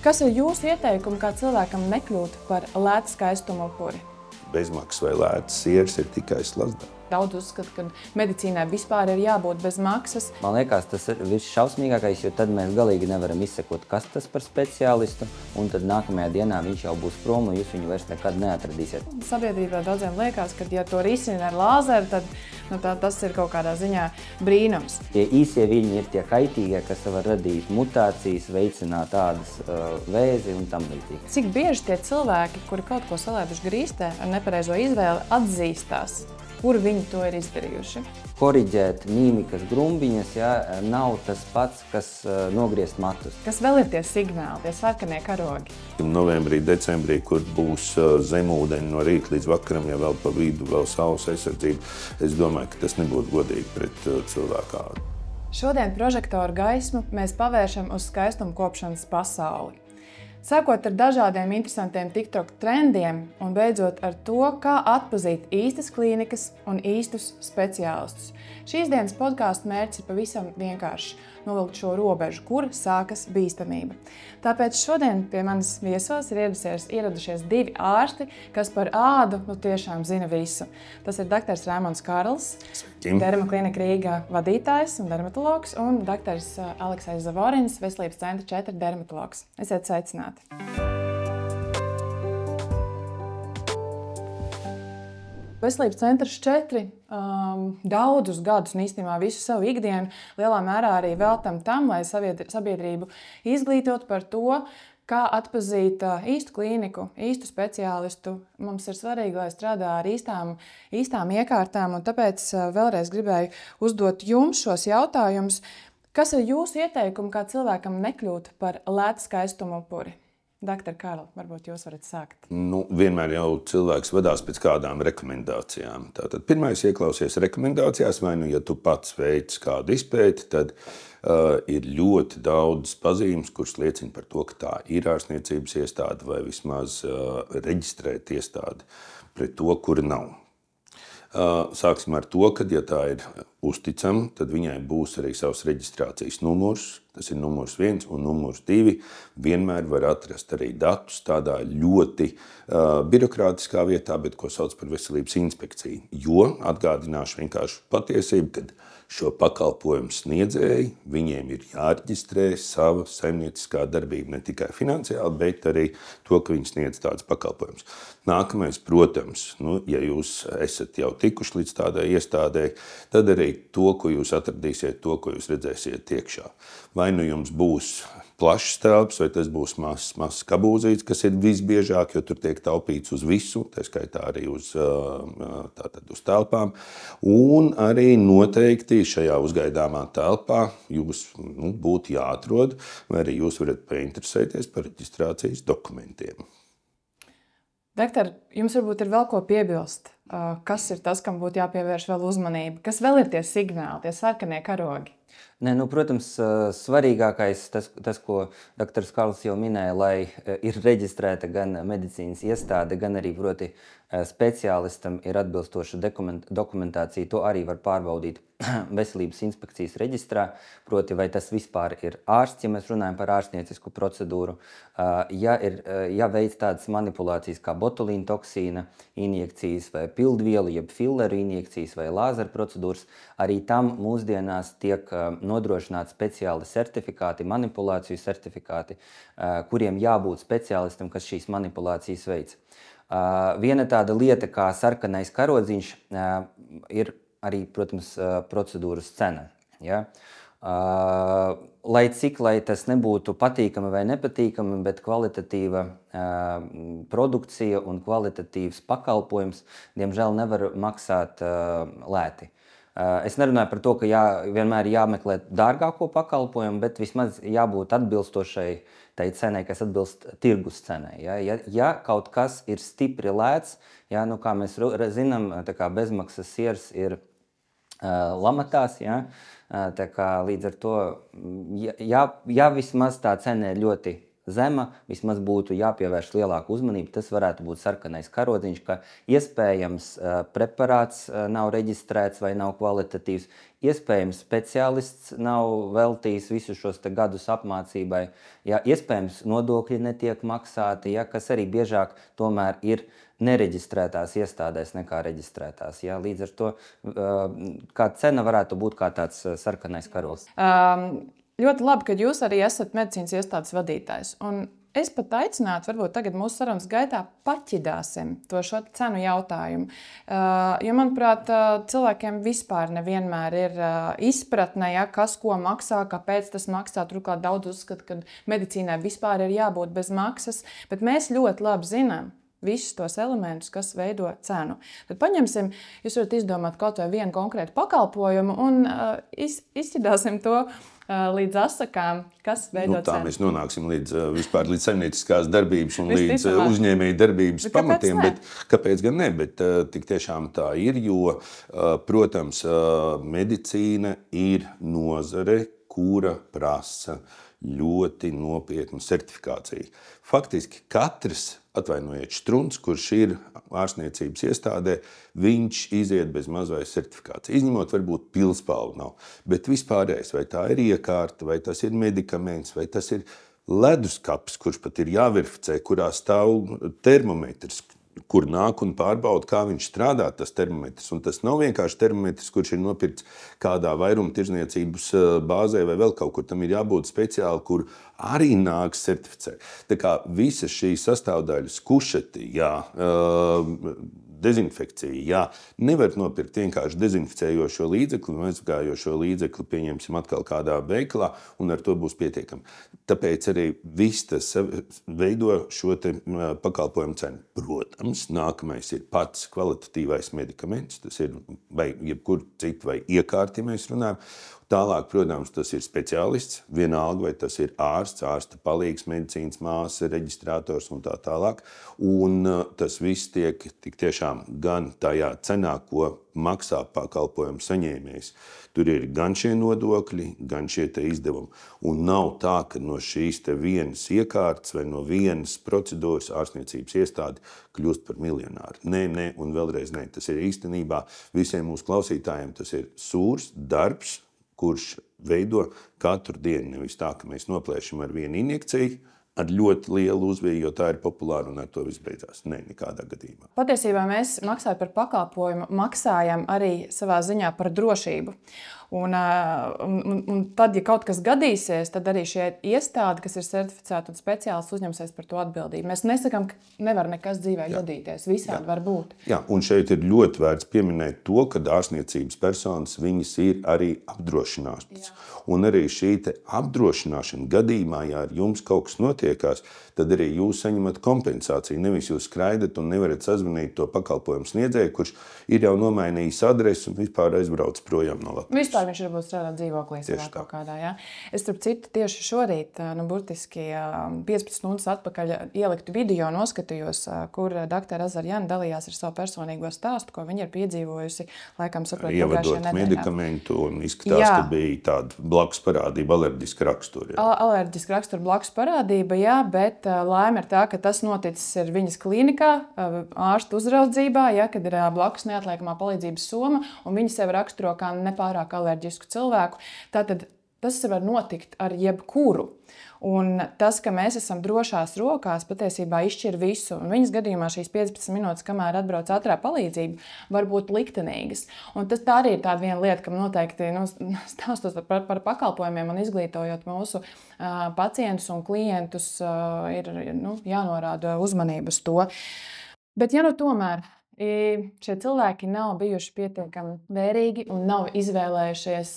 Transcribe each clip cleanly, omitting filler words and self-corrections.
Kas ir jūsu ieteikumi, kā cilvēkam nekļūt par lētu skaistumu upuri? Bezmaksas vai lētas sieras ir tikai slazdā. Daudz uzskata, ka medicīnai vispār ir jābūt bez maksas. Man liekas, tas ir visšausmīgākais, jo tad mēs galīgi nevaram izsekot, kas tas par speciālistu, un tad nākamajā dienā viņš jau būs prom, un jūs viņu vairs nekad neatradīsiet. Sabiedrībā daudziem liekas, ka ja to risina ar lāzeru, tad tas ir kaut kādā ziņā brīnums. Tie īsie viļņi ir tie kaitīgie, kas var radīt mutācijas, veicināt tādas vēzi un tam līdzīgi. Cik bieži tie cilvēki, kuri kaut ko salēduši grīstē ar nepareizo izvēli, atzīstās, kur viņi to ir izdarījuši? Koriģēt mīmikas grumbiņas, nav tas pats, kas nogriezt matus. Kas vēl ir tie signāli, tie sarkanie karogi? Novembrī, decembrī, kur būs zemūdeņi no rīta līdz vakaram, ja vēl pa vidu vēl saules aizsardzība, es domāju, ka tas nebūtu godīgi pret cilvēku ādu. Šodien prožektoru gaismu mēs pavēršam uz skaistumu kopšanas pasauli. Sākot ar dažādiem interesantiem TikTok trendiem un beidzot ar to, kā atpazīt īstas klīnikas un īstus speciālistus. Šīs dienas podkāstu mērķis ir pavisam vienkārši novilkt šo robežu, kur sākas bīstamība. Tāpēc šodien pie manis viesos ir ieradušies divi ārsti, kas par ādu tiešām zina visu. Tas ir dr. Raimonds Karls, Dermaklinika Rīgā vadītājs un dermatologs, un dr. Aleksejs Zavorins, Veselības centra 4 dermatologs. Esiet sveicināti! Veselības centrs 4 daudzus gadus un īstenībā visu savu ikdienu lielā mērā arī veltam tam, lai sabiedrību izglītot par to, kā atpazīt īstu klīniku, īstu speciālistu. Mums ir svarīgi, lai strādā ar īstām iekārtām, un tāpēc vēlreiz gribēju uzdot jums šos jautājumus. Kas ir jūsu ieteikumi, kā cilvēkam nekļūt par lētu skaistumu upuri? Dr. Karl, varbūt jūs varat sākt. Vienmēr jau cilvēks vadās pēc kādām rekomendācijām. Tātad pirmais ieklausies rekomendācijās, vai ja tu pats veic kādu izpēti, tad ir ļoti daudz pazīmes, kuras liecina par to, ka tā ir ārstniecības iestāde vai vismaz reģistrēta iestāde pret to, kura nav. Sāksim ar to, ka, ja tā ir uzticama, tad viņai būs arī savs reģistrācijas numurs. Tas ir numurs 1 un numurs 2. Vienmēr var atrast arī datus tādā ļoti birokrātiskā vietā, bet ko sauc par veselības inspekciju. Jo atgādināšu vienkārši patiesību, kad šo pakalpojumu sniedzēji, viņiem ir jāreģistrē sava saimnieciskā darbība, ne tikai finansiāli, bet arī to, ka viņi sniedz tādus pakalpojumus. Nākamais, protams, ja jūs esat jau tikuši līdz tādai iestādē, tad arī to, ko jūs atradīsiet, to, ko jūs redzēsiet iekšā. Vai nu jums būs plašs telpas, vai tas būs mazs kabūzīts, kas ir visbiežāk, jo tur tiek taupīts uz visu, tā skaitā arī uz telpām. Un arī noteikti šajā uzgaidāmā telpā jūs būtu jāatrod, vai arī jūs varat painteresēties par reģistrācijas dokumentiem. Doktor, jums varbūt ir vēl ko piebilst. Kas ir tas, kam būtu jāpievērš vēl uzmanība? Kas vēl ir tie signāli, tie sarkanie karogi? Protams, svarīgākais tas, ko dr. Karls jau minēja, lai ir reģistrēta gan medicīnas iestāde, gan arī proti speciālistam ir atbilstoša dokumentācija. To arī var pārbaudīt veselības inspekcijas reģistrā, proti vai tas vispār ir ārsts, ja mēs runājam par ārstniecisku procedūru. Ja veic tādas manipulācijas kā botulīna toksīna injekcijas vai pildvielu, jeb filleru injekcijas vai lāzeru procedūras, arī tam mūsdienās tiek nodrošināti speciāli certifikāti, manipulāciju certifikāti, kuriem jābūt speciālistam, kas šīs manipulācijas veic. Viena tāda lieta kā sarkanais karodziņš ir arī, protams, procedūras cena. Ja? Lai tas nebūtu patīkami vai nepatīkami, bet kvalitatīva produkcija un kvalitatīvs pakalpojums, diemžēl nevar maksāt lēti. Es nerunāju par to, ka vienmēr jāmeklē dārgāko pakalpojumu, bet vismaz jābūt atbilstošai tai cenai, kas atbilst tirgus cenai. Ja kaut kas ir stipri lēts, kā mēs zinām, bezmaksas sieras ir lamatās, līdz ar to, ja vismaz tā cena ir ļoti zema, vismaz būtu jāpievērš lielāka uzmanība. Tas varētu būt sarkanais karodziņš, ka iespējams preparāts nav reģistrēts vai nav kvalitatīvs, iespējams speciālists nav veltījis visus šos gadus apmācībai, ja, iespējams nodokļi netiek maksāti, ja, kas arī biežāk tomēr ir nereģistrētās iestādēs nekā reģistrētās. Ja. Līdz ar to kā cena varētu būt kā tāds sarkanais karogs. Ļoti labi, ka jūs arī esat medicīnas iestādes vadītājs. Un es pat aicinātu, varbūt tagad mūsu sarunas gaitā paķidāsim šo cenu jautājumu. Jo, manuprāt, cilvēkiem vispār nevienmēr ir izpratne, ja, kas ko maksā, kāpēc tas maksā. Turklāt daudz uzskata, ka medicīnai vispār ir jābūt bez maksas, bet mēs ļoti labi zinām visus tos elementus, kas veido cenu. Tad paņemsim, jūs varat izdomāt kaut vai vienu konkrētu pakalpojumu un izķidāsim to līdz asakām, kas veido cenu. Tā mēs nonāksim līdz saimnieciskās darbības un līdz uzņēmēju darbības pamatiem. Bet kāpēc gan ne? Bet tik tiešām tā ir, jo, protams, medicīna ir nozare, kura prasa ļoti nopietnu certifikāciju. Faktiski katrs, atvainojiet, štruns, kurš ir ārstniecības iestādē, viņš iziet bez mazvai certifikācija. Izņemot varbūt pilspalvu nav, bet vispārējais, vai tā ir iekārta, vai tas ir medikaments, vai tas ir leduskapis, kurš pat ir jāverificē, kurā stāv termometrs, kur nāk un pārbauda, kā viņš strādā, tas termometrs. Un tas nav vienkārši termometrs, kurš ir nopirkts kādā vairumtirdzniecības bāzē vai vēl kaut kur. Tam ir jābūt speciāli, kur arī nāk certificēt. Tā kā visas šīs sastāvdaļas, kušeti, jā, dezinfekcija, jā, nevar nopirkt vienkārši dezinficējošo līdzekli, mazgājošo līdzekli, pieņemsim atkal kādā veikalā, un ar to būs pietiekami. Tāpēc arī viss tas veido šo te pakalpojumu cenu. Protams, nākamais ir pats kvalitatīvais medikaments, tas ir vai jebkur citu vai iekārti, ja mēs runājam. Tālāk, protams, tas ir speciālists, vienalga, vai tas ir ārsts, ārsta palīgs, medicīnas māsa, reģistrātors un tā tālāk. Un tas viss tiek tik tiešām gan tajā cenā, ko maksā pakalpojumu saņēmējs. Tur ir gan šie nodokļi, gan šie te izdevumi. Un nav tā, ka no šīs te vienas iekārtas vai no vienas procedūras ārstniecības iestāde kļūst par miljonāru. Nē, un vēlreiz nē. Tas ir īstenībā visiem mūsu klausītājiem, tas ir sūrs darbs, kurš veido katru dienu. Nevis tā, ka mēs noplēšam ar vienu injekciju, ar ļoti lielu uzviju, jo tā ir populāra un ar to viss beidzās. Nē, nekādā gadījumā. Patiesībā mēs maksājot par pakalpojumu, maksājam arī savā ziņā par drošību. Un tad, ja kaut kas gadīsies, tad arī šie iestādi, kas ir certificēti un speciālisti, uzņemsies par to atbildību. Mēs nesakām, ka nevar nekas dzīvē gadīties. Visādi var būt. Jā, un šeit ir ļoti vērts pieminēt to, ka ārstniecības personas viņas ir arī apdrošinātas. Un arī šī te apdrošināšana gadījumā, ja ar jums kaut kas notiekās, tad arī jūs saņemat kompensāciju. Nevis jūs skraidat un nevarat sazvanīt to pakalpojumu sniedzēju, kurš ir jau nomainījis adresi un vispār aizbrauc projām no Latvijas. Vispār viņš varbūt strādā dzīvoklī savā kaut kādā. Ja? Es, starp citu, tieši šorīt, burtiski 15 stundas atpakaļ ieliktu video noskatījos, kur doktora Azarjana dalījās ar savu personīgo stāstu, ko viņa ir piedzīvojusi, laikam saprot, ievadot medikamentu un izskatās, ka bija tāda blakus parādība, alerģiska rakstura. Alerģiska rakstura blakus parādība, jā, bet laime ir tā, ka tas noticis ir viņas klīnikā, ārstu uzraudzībā, ja, kad ir blakus neatliekamā palīdzības soma, un viņa sevi raksturo kā nepārāk alerģisku cilvēku. Tātad tas var notikt ar jebkuru. Un tas, ka mēs esam drošās rokās, patiesībā izšķir visu. Un viņas gadījumā šīs 15 minūtes, kamēr atbrauc ātrā palīdzība, var būt liktenīgas. Un tā arī ir tāda viena lieta, kam noteikti stāstot par pakalpojumiem un izglītojot mūsu pacientus un klientus, ir jānorāda uzmanību uz to. Bet ja tomēr šie cilvēki nav bijuši pietiekami vērīgi un nav izvēlējušies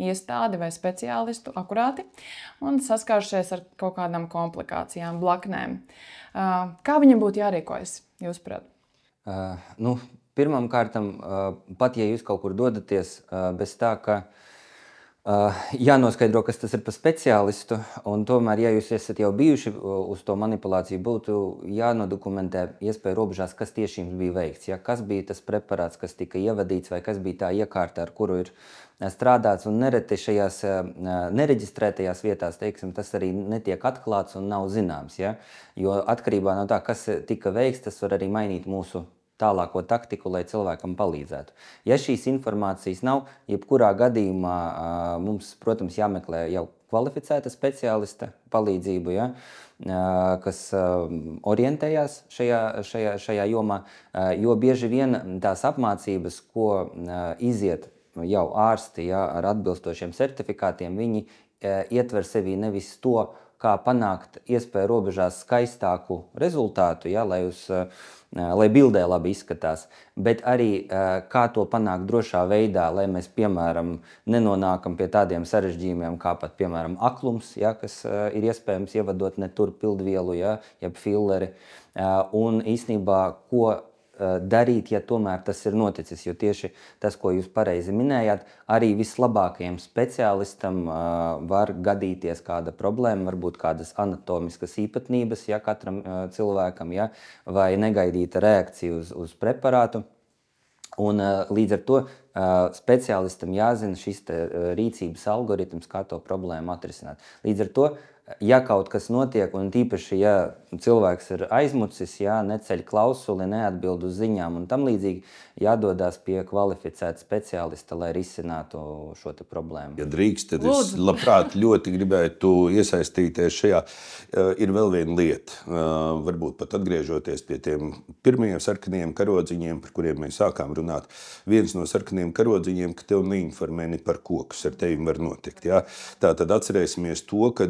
iestādi vai speciālistu akurāti un saskārušies ar kaut kādām komplikācijām, blaknēm. Kā viņam būtu jārīkojas, jūsuprāt? Pirmām kārtām, pat ja jūs kaut kur dodaties bez tā, ka Jānoskaidro, kas tas ir par speciālistu, un tomēr, ja jūs esat jau bijuši uz to manipulāciju, būtu jānodokumentē iespēja robežās, kas tieši jums bija veikts. Ja? Kas bija tas preparāts, kas tika ievadīts, vai kas bija tā iekārta, ar kuru ir strādāts, un nereti šajās nereģistrētajās vietās, teiksim, tas arī netiek atklāts un nav zināms. Ja? Jo atkarībā no tā, kas tika veikts, tas var arī mainīt mūsu tālāko taktiku, lai cilvēkam palīdzētu. Ja šīs informācijas nav, jebkurā gadījumā mums, protams, jāmeklē jau kvalificēta speciālista palīdzību, ja, kas orientējās šajā jomā, jo bieži vien tās apmācības, ko iziet jau ārsti, ja, ar atbilstošiem certifikātiem, viņi ietver sevī nevis to, kā panākt iespēju robežās skaistāku rezultātu, ja, lai bildē labi izskatās, bet arī kā to panākt drošā veidā, lai mēs, piemēram, nenonākam pie tādiem sarežģījumiem, kā pat, piemēram, aklums, ja, kas ir iespējams ievadot ne tur pildvielu, ja, jeb filleri, un īstenībā, ko darīt, ja tomēr tas ir noticis, jo tieši tas, ko jūs pareizi minējāt, arī vislabākajam speciālistam var gadīties kāda problēma, varbūt kādas anatomiskas īpatnības, ja, katram cilvēkam, ja, vai negaidīta reakcija uz preparātu. Un līdz ar to speciālistam jāzina šis rīcības algoritms, kā to problēmu atrisināt. Līdz ar to, ja kaut kas notiek, un tīpaši, ja cilvēks ir aizmucis, ja neceļ klausuli, neatbild uz ziņām un tam līdzīgi, jādodās pie kvalificēta speciālista, lai risinātu šo te problēmu. Ja drīkst, tad es labprāt ļoti gribētu iesaistīties šajā. Ir vēl viena lieta, varbūt pat atgriežoties pie tiem pirmajiem sarkaniem karodziņiem, par kuriem mēs sākām runāt. Viens no sarkaniem karodziņiem, ka tev neinformē ne par ko, kas ar tevi var notikt. Ja? Tātad atcerēsimies to, ka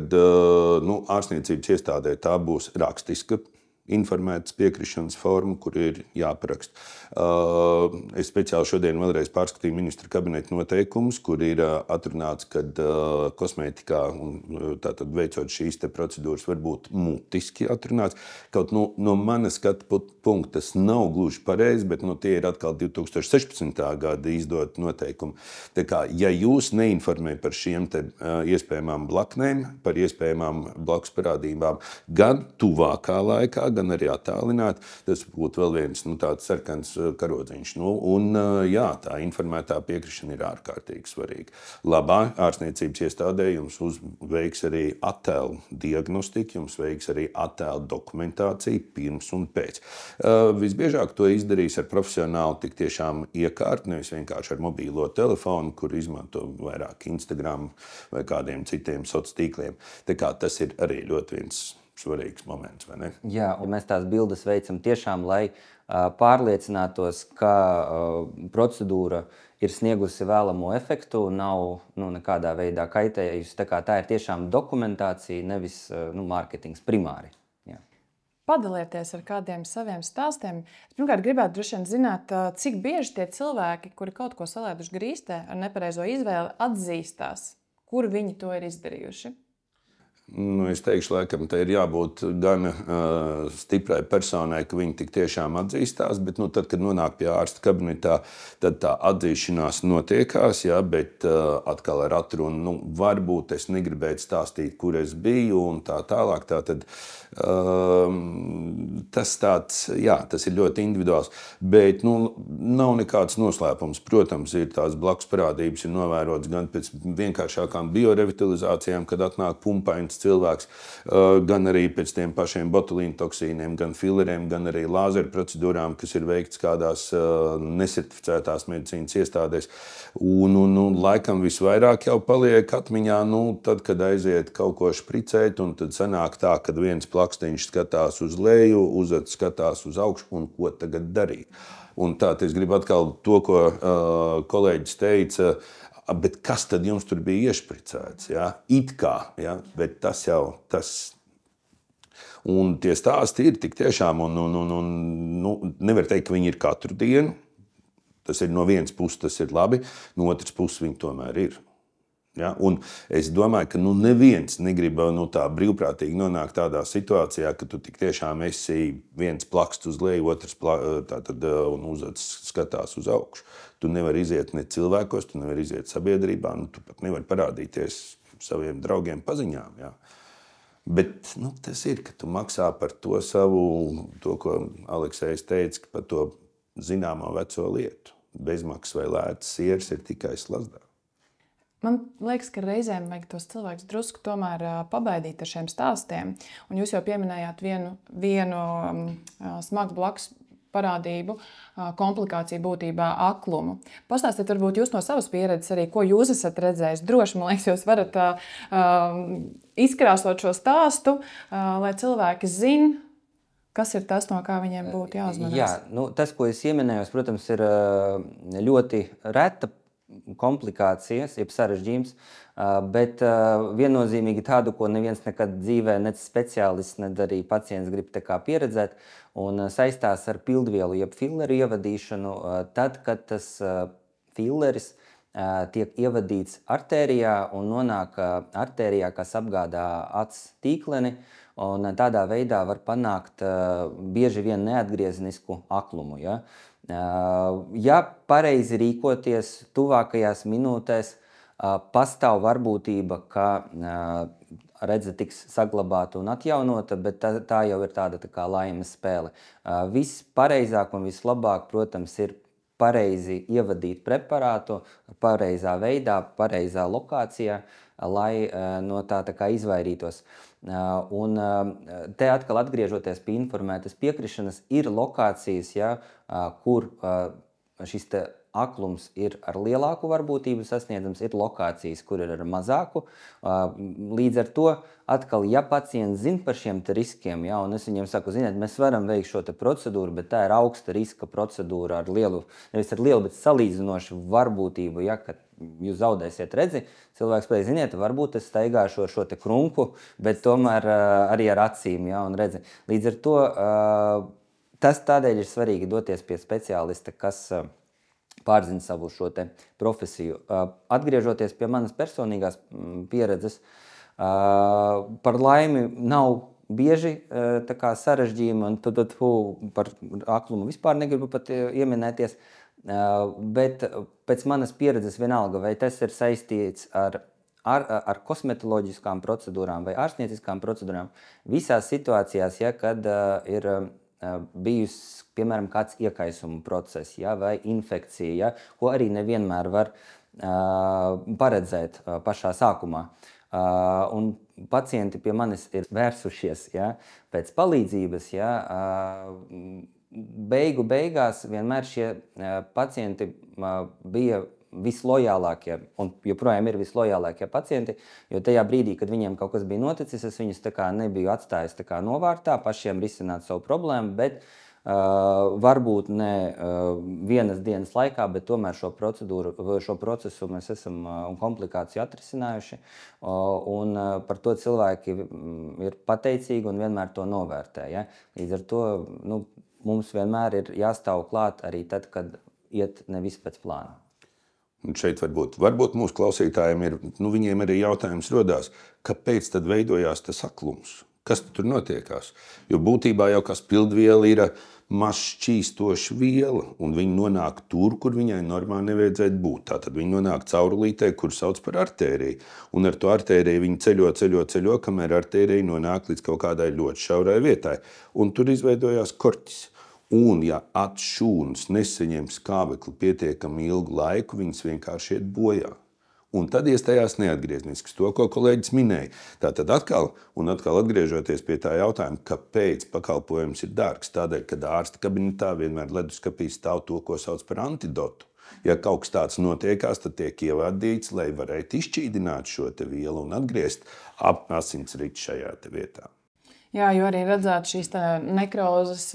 ārstniecības iestādē tā būs rakstiska informētas piekrišanas forma, kur ir jāparakst. Es speciāli šodien vēlreiz pārskatīju ministra kabineta noteikumus, kur ir atrunāts, ka kosmētikā un tātad veicot šīs te procedūras var būt mutiski atrunāts. Kaut no manas skatu punkta tas nav gluži pareizi, bet tie ir atkal 2016. Gada izdot noteikumi. Tā kā, ja jūs neinformē par šiem te iespējamām blaknēm, par iespējamām blakus parādībām, gan tuvākā laikā, gan arī attālināt, tas būtu vēl viens tāds sarkans karodziņš. Jā, tā informētā piekrišana ir ārkārtīgi svarīga. Labā ārstniecības iestādē jums veiks arī attēlu diagnostiku, jums veiks arī attēlu dokumentāciju pirms un pēc. Visbiežāk to izdarīs ar profesionālu tik tiešām iekārtu, nevis vienkārši ar mobīlo telefonu, kur izmanto vairāk Instagram vai kādiem citiem sociāliem tīkliem. Tā kā tas ir arī ļoti viens svarīgs moments, vai ne? Jā, un mēs tās bildes veicam tiešām, lai pārliecinātos, ka procedūra ir sniegusi vēlamo efektu un nav nekādā veidā kaitējusi. Tā ir tiešām dokumentācija, nevis mārketings primāri. Jā. Padalieties ar kādiem saviem stāstiem. Pirmkārt, gribētu droši vien zināt, cik bieži tie cilvēki, kuri kaut ko salēduši grīstē ar nepareizo izvēli, atzīstās, kur viņi to ir izdarījuši. Es teikšu, laikam, te ir jābūt gan stiprai personai, ka viņi tik tiešām atzīstās, bet tad, kad nonāk pie ārsta kabinetā, tad tā atzīšanās notiekās, ja, bet atkal ar atrunu, varbūt es negribētu stāstīt, kur es biju un tā tālāk. Tātad, tas ir ļoti individuāls, bet nav nekāds noslēpums. Protams, ir tās blakus parādības, ir novērotas gan pēc vienkāršākām biorevitalizācijām, kad atnāk pumpains cilvēks, gan arī pēc tiem pašiem botulīnu toksīniem, gan fileriem, gan arī lāzeru procedūrām, kas ir veikts kādās nesertificētās medicīnas iestādēs. Un laikam visvairāk jau paliek atmiņā, tad, kad aiziet kaut ko špricēt, un tad sanāk tā, kad viens plakstiņš skatās uz leju, uzats skatās uz augšu, un ko tagad darīt. Un tā, es gribu atkal to, ko kolēģis teica, bet kas tad jums tur bija iešpricēts? Ja? It kā, ja? Bet tas jau, un tie stāsti ir tik tiešām, un nevar teikt, ka viņi ir katru dienu. Tas ir no vienas puses, tas ir labi, no otras puses viņi tomēr ir. Ja? Un es domāju, ka neviens negrib tā brīvprātīgi nonākt tādā situācijā, ka tu tik tiešām esi viens plakst uz leju, otrs un skatās uz augšu. Tu nevari iziet ne cilvēkos, tu nevari iziet sabiedrībā, tu pat nevari parādīties saviem draugiem paziņām. Ja? Bet tas ir, ka tu maksā par to savu, to, ko Aleksējs teica, par to zināmo veco lietu. Bezmaksas vai lētas sieras ir tikai slazdā. Man liekas, ka reizēm vajag tos cilvēkus drusku tomēr pabaidīt ar šiem stāstiem. Un jūs jau pieminējāt vienu smagu blakus parādību, komplikāciju būtībā aklumu. Pastāstiet varbūt jūs no savas pieredzes arī, ko jūs esat redzējis. Droši, man liekas, jūs varat izkrāsot šo stāstu, lai cilvēki zin, kas ir tas, no kā viņiem būtu jāuzmanās. Jā, tas, ko es ieminējos, protams, ir ļoti reta komplikācijas, jeb sarežģījums, bet viennozīmīgi tādu, ko neviens nekad dzīvē, nec speciālists, nec arī pacients grib tā kā pieredzēt, un saistās ar pildvielu, jeb filleru ievadīšanu, tad, kad tas filleris tiek ievadīts artērijā un nonāk artērijā, kas apgādā acs tīkleni, un tādā veidā var panākt bieži vien neatgriezenisku aklumu. Ja? Ja pareizi rīkoties, tuvākajās minūtēs pastāv varbūtība, ka redze tiks saglabāta un atjaunota, bet tā jau ir tāda tā kā laimes spēle. Viss pareizāk un vislabāk, protams, ir pareizi ievadīt preparātu pareizā veidā, pareizā lokācijā, lai no tā kā izvairītos. Un te atkal atgriežoties pie informētas piekrišanas, ir lokācijas, ja, kur šis te aklums ir ar lielāku varbūtību sasniedzams, ir lokācijas, kur ir ar mazāku. Līdz ar to atkal, ja pacients zina par šiem te riskiem, ja, un es viņiem saku, ziniet, mēs varam veikt šo te procedūru, bet tā ir augsta riska procedūra ar lielu, nevis ar lielu, bet salīdzinošu varbūtību, ja, kad jūs zaudēsiet redzi, cilvēks pēc, ziniet, varbūt es staigāšu ar šo te krunku, bet tomēr arī ar acīm, ja, un redzi. Līdz ar to tas tādēļ ir svarīgi doties pie speciālista, kas pārzina savu šo te profesiju. Atgriežoties pie manas personīgās pieredzes, par laimi nav bieži tā kā sarežģījumi, un par aklumu vispār negribu pat ieminēties, bet pēc manas pieredzes vienalga, vai tas ir saistīts ar kosmetoloģiskām procedūrām vai ārstnieciskām procedūrām, visās situācijās, ja, kad ir bijusi, piemēram, kāds iekaisuma process, ja, vai infekcija, ja, ko arī nevienmēr var paredzēt pašā sākumā. Un pacienti pie manis ir vērsušies, ja, pēc palīdzības, ja, beigās vienmēr šie pacienti bija vislojālākie un joprojām ir vislojālākie pacienti, jo tajā brīdī, kad viņiem kaut kas bija noticis, es viņus tā kā nebiju atstājis tā kā novārtā, pašiem risināt savu problēmu, bet varbūt ne vienas dienas laikā, bet tomēr šo procesu mēs esam un komplikāciju atrisinājuši, un par to cilvēki ir pateicīgi un vienmēr to novērtē. Ja? Līdz ar to mums vienmēr ir jāstāv klāt arī tad, kad iet nevis pēc plāna. Un šeit varbūt mūsu klausītājiem ir, viņiem arī jautājums rodās, kāpēc tad veidojās tas aklums? Kas tur notiekās? Jo būtībā jau kas pildviela ir maz šķīstoša viela, un viņa nonāk tur, kur viņai normāli nevajadzētu būt. Tātad viņa nonāk caurulītē, kur sauc par artēriju. Un ar to artēriju viņa ceļo, kamēr artērija nonāk līdz kaut kādai ļoti šaurai vietai. Un tur izveidojās korķis. Un, ja atšūnas nesaņem skābekli pietiekami ilgu laiku, viņas vienkārši iet bojā. Un tad iestājās neatgriezenisks, to, ko kolēģis minēja. Tātad atkal atgriežoties pie tā jautājuma, kāpēc pakalpojums ir dārgs. Tādēļ, kad ārsta kabinetā vienmēr leduskapī stāv to, ko sauc par antidotu. Ja kaut kas tāds notiekās, tad tiek ievadīts, lai varētu izšķīdināt šo te vielu un atgriezt asinsrites šajā te vietā. Jā, jo arī redzēt šīs nekrozes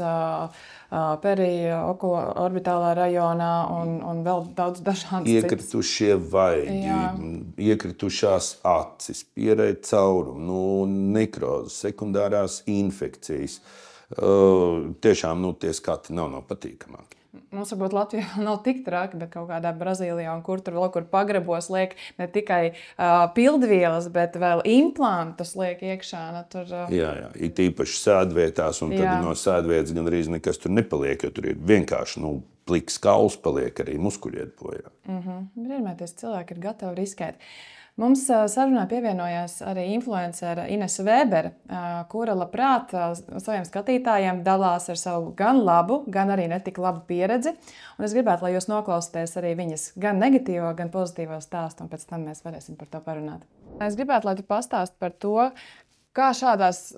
perioorbitālā rajonā un vēl daudz dažādas citas. Iekritušie vaigi, iekritušās acis, pierēja caurumu, nekrozes, sekundārās infekcijas. Tiešām tie skati nav patīkamāki. Mums varbūt Latvijā nav tik traki, bet kaut kādā Brazīlijā un kur pagrabos liek ne tikai pildvielas, bet vēl implantus liek iekšā. Jā, it īpaši sēdvietās, un tad no sēdvietas gan arī nekas tur nepaliek, jo tur ir vienkārši, pliks kauls paliek arī muskuļiet bojā. Vienmēr cilvēki ir gatavi riskēt. Mums sarunā pievienojās arī influencere Inese Vēbere, kura labprāt saviem skatītājiem dalās ar savu gan labu, gan arī netik labu pieredzi. Un es gribētu, lai jūs noklausāties arī viņas gan negatīvo, gan pozitīvo stāstu, un pēc tam mēs varēsim par to parunāt. Es gribētu, lai tu pastāsti par to, kā šādas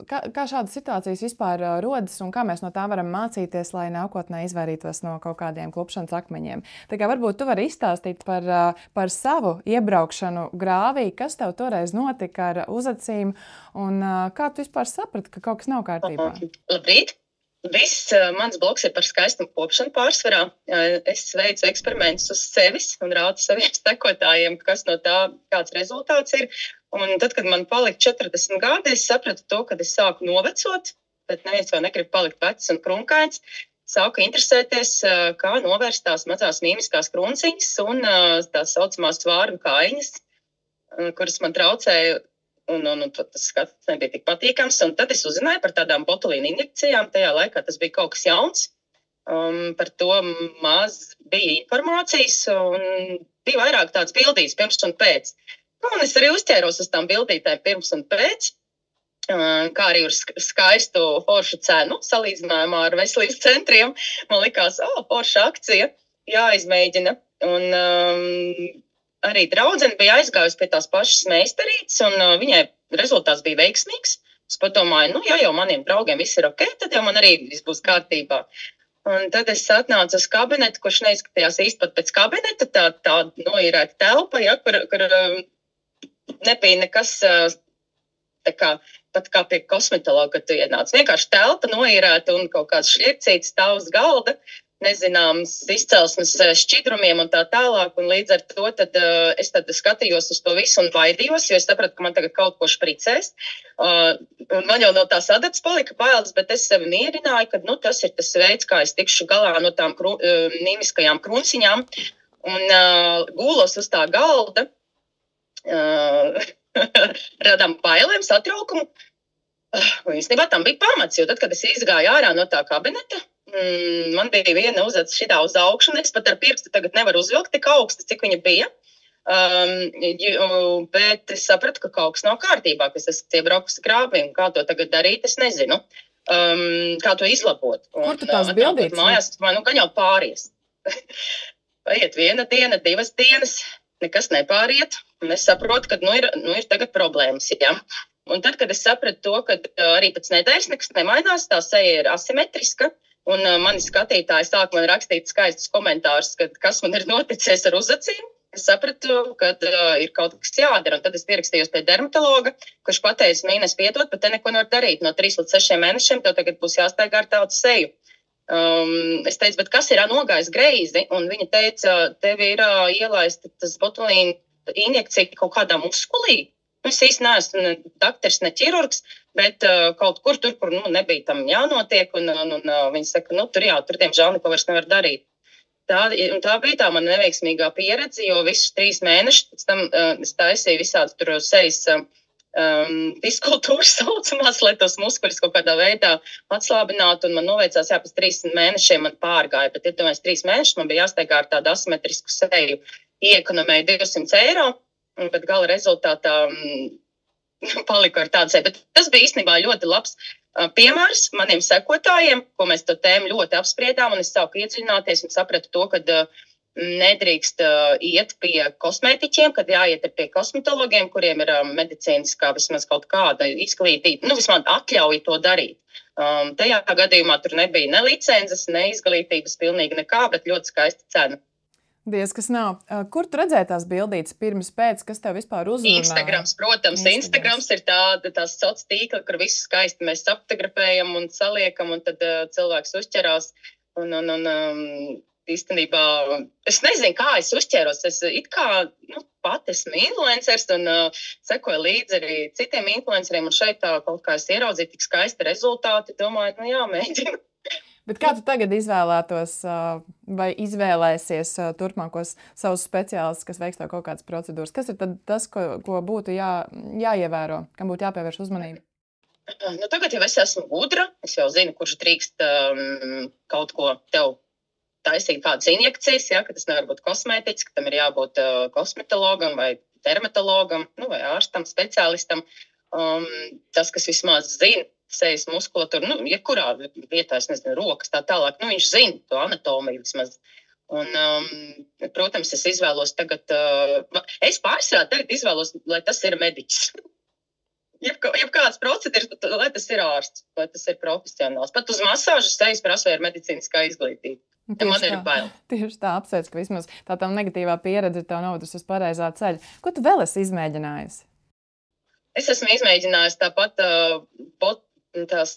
situācijas vispār rodas un kā mēs no tām varam mācīties, lai nākotnē izvairītos no kaut kādiem klupšanas akmeņiem. Tā kā varbūt tu vari izstāstīt par savu iebraukšanu grāvī, kas tev toreiz notika ar uzacīm un kā tu vispār saprati, ka kaut kas nav kārtībā? Labrīt! Viss mans blogs ir par skaistumu kopšanu pārsvarā. Es veicu eksperimentus uz sevis un rādu saviem sekotājiem, kas no tā, kāds rezultāts ir. Un tad, kad man palika 40 gadi, es sapratu to, kad es sāku novecot, bet neviens vēl negrib palikt vecs un krunkains. Sāku interesēties, kā novērst tās mazās mīmiskās krunciņas un tās saucamās vārnu kājiņas, kuras man traucēja. Un tas skats nebija tik patīkams. Un tad es uzzināju par tādām botulīnu injekcijām. Tajā laikā tas bija kaut kas jauns. Par to maz bija informācijas. Un bija vairāk tāds bildīts pirms un pēc. Un es arī uzķēros uz tām bildītēm pirms un pēc. Kā arī uz skaistu foršu cenu salīdzinājumā ar veselības centriem. Man likās, forša akcija, jāizmēģina. Un arī draudzene bija aizgājusi pie tās pašas meistarītes, un viņai rezultāts bija veiksmīgs. Es padomāju, ja jau maniem draugiem viss ir ok, tad jau man arī viss būs kārtībā. Un tad es atnācu uz kabinetu, kurš neizskatījās īsti pat pēc kabineta, tā noīrēta telpa, kur nebija nekas pat kā pie kosmetologa, kad tu ienāc. Vienkārši telpa noīrēta un kaut kāds šļircīts stāv uz galda, nezināms izcelsmes šķidrumiem un tā tālāk, un līdz ar to es skatījos uz to visu un baidījos, jo es sapratu, ka man tagad kaut ko špricēs. Man jau no tās adatas palika bailes, bet es sevi mierināju, ka tas ir tas veids, kā es tikšu galā no tām mīmiskajām krunciņām, un gūlos uz tā galda, radām bailēm, satraukumu. Un īstenībā tam bija pamats, jo tad, kad es izgāju ārā no tā kabineta, man bija viena uzacis šitā uz augšu, un es pat ar pirkstu tagad nevaru uzvilkt tik augstu, cik viņa bija. Bet es sapratu, ka kaut kas nav kārtībā, ka es esmu iebraukusi grāvī, un kā to tagad darīt, es nezinu. Kā to izlabot. Kur tu tās bildītas? Mājās, gan jau pāries. Paiet 1 diena, 2 dienas, nekas nepāriet, un es saprotu, ka ir tagad problēmas, jā. Un tad, kad es sapratu to, ka arī pēc nedēļas nekas nemainās, tā seja ir asimetriska, un mani skatītāji sāk man rakstīt skaistus komentārus, kas man ir noticies ar uzacīm. Es sapratu, ka ir kaut kas jādara, un tad es pierakstījos pie dermatologa, kurš pateica, Inese, piedod, bet te neko nevar darīt. No 3 līdz 6 mēnešiem tev tagad būs jāstaigā ar tādu seju. Es teicu, bet kas ir nogājis greizi? Un viņa teica, tev ir ielaista tas botulīna injekcija kaut kādā muskulī. Es īsti neesmu ne daktars, ne ķirurgs, bet kaut kur tur, kur nebija tam jānotiek, un viņi saka, tur diemžēl neko vairs nevar darīt. Tā bija tā mana neveiksmīgā pieredze, jo visus 3 mēnešus pēc tam es taisīju visādi tur sejas fiskultūras saucamās, lai tos muskuļus kaut kādā veidā atslābinātu, un man noveicās, pēc 3 mēnešiem man pārgāja, bet 3 mēnešus man bija jāsteigā ar tādu asimetrisku seju, iekonomēju 200 eiro, bet gala rezultātā paliku ar tādu seju. Bet tas bija īstenībā ļoti labs piemērs maniem sekotājiem, ko mēs to tēmu ļoti apspriedām, un es sāku iedziļināties un sapratu to, ka nedrīkst iet pie kosmētiķiem, kad jāiet pie kosmetologiem, kuriem ir medicīniskā vismaz kaut kāda izglītība, vismaz atļauj to darīt. Tajā gadījumā tur nebija ne licences, ne izglītības, pilnīgi nekā, bet ļoti skaista cena. Diez, kas nav. Kur tu redzēji tās bildītes pirms, pēc, kas tev vispār uzrunāja? Instagrams, protams. Instagrams ir tās sociālās tīkla, kur visu skaisti mēs fotografējam un saliekam, un tad cilvēks uzķerās. Un īstenībā, es nezinu, kā es uzķēros. Es it kā pat esmu influencers un sekoju līdzi arī citiem influenceriem, un šeit kaut kā es ieraudzīju tik skaisti rezultāti. Domāju, mēģinu. Bet kā tu tagad izvēlētos vai izvēlēsies turpmākos savus speciālistus, kas veiks tev kaut kādas procedūras? Kas ir tad tas, ko būtu jāievēro, kam būtu jāpievērš uzmanība? Nu, tagad jau es esmu gudra. Es jau zinu, kurš drīkst kaut ko tev taisīt, kādas injekcijas, ja, ka tas nevar būt kosmētiķis, ka tam ir jābūt kosmetologam vai dermatologam, nu, vai ārstam, speciālistam. Tas, kas vismaz zina sejas muskulatūru, nu, jebkurā vietā, es nezinu, rokas tā tālāk, nu, viņš zina to anatomiju vismaz. Un, protams, es izvēlos tagad, es pārsvarā tagad izvēlos, lai tas ir mediķis. Jebkāds procedūrs, lai tas ir ārsts, lai tas ir profesionāls. Pat uz masāžu sejas prasa ir medicīniskā izglītība. Man ir bail. Tieši tā, apsveic, ka vismaz tā negatīvā pieredze tev novedus uz pareizā ceļa. Ko tu vēl esi izmēģinājusi? Es esmu izmēģinājusi tāpat tās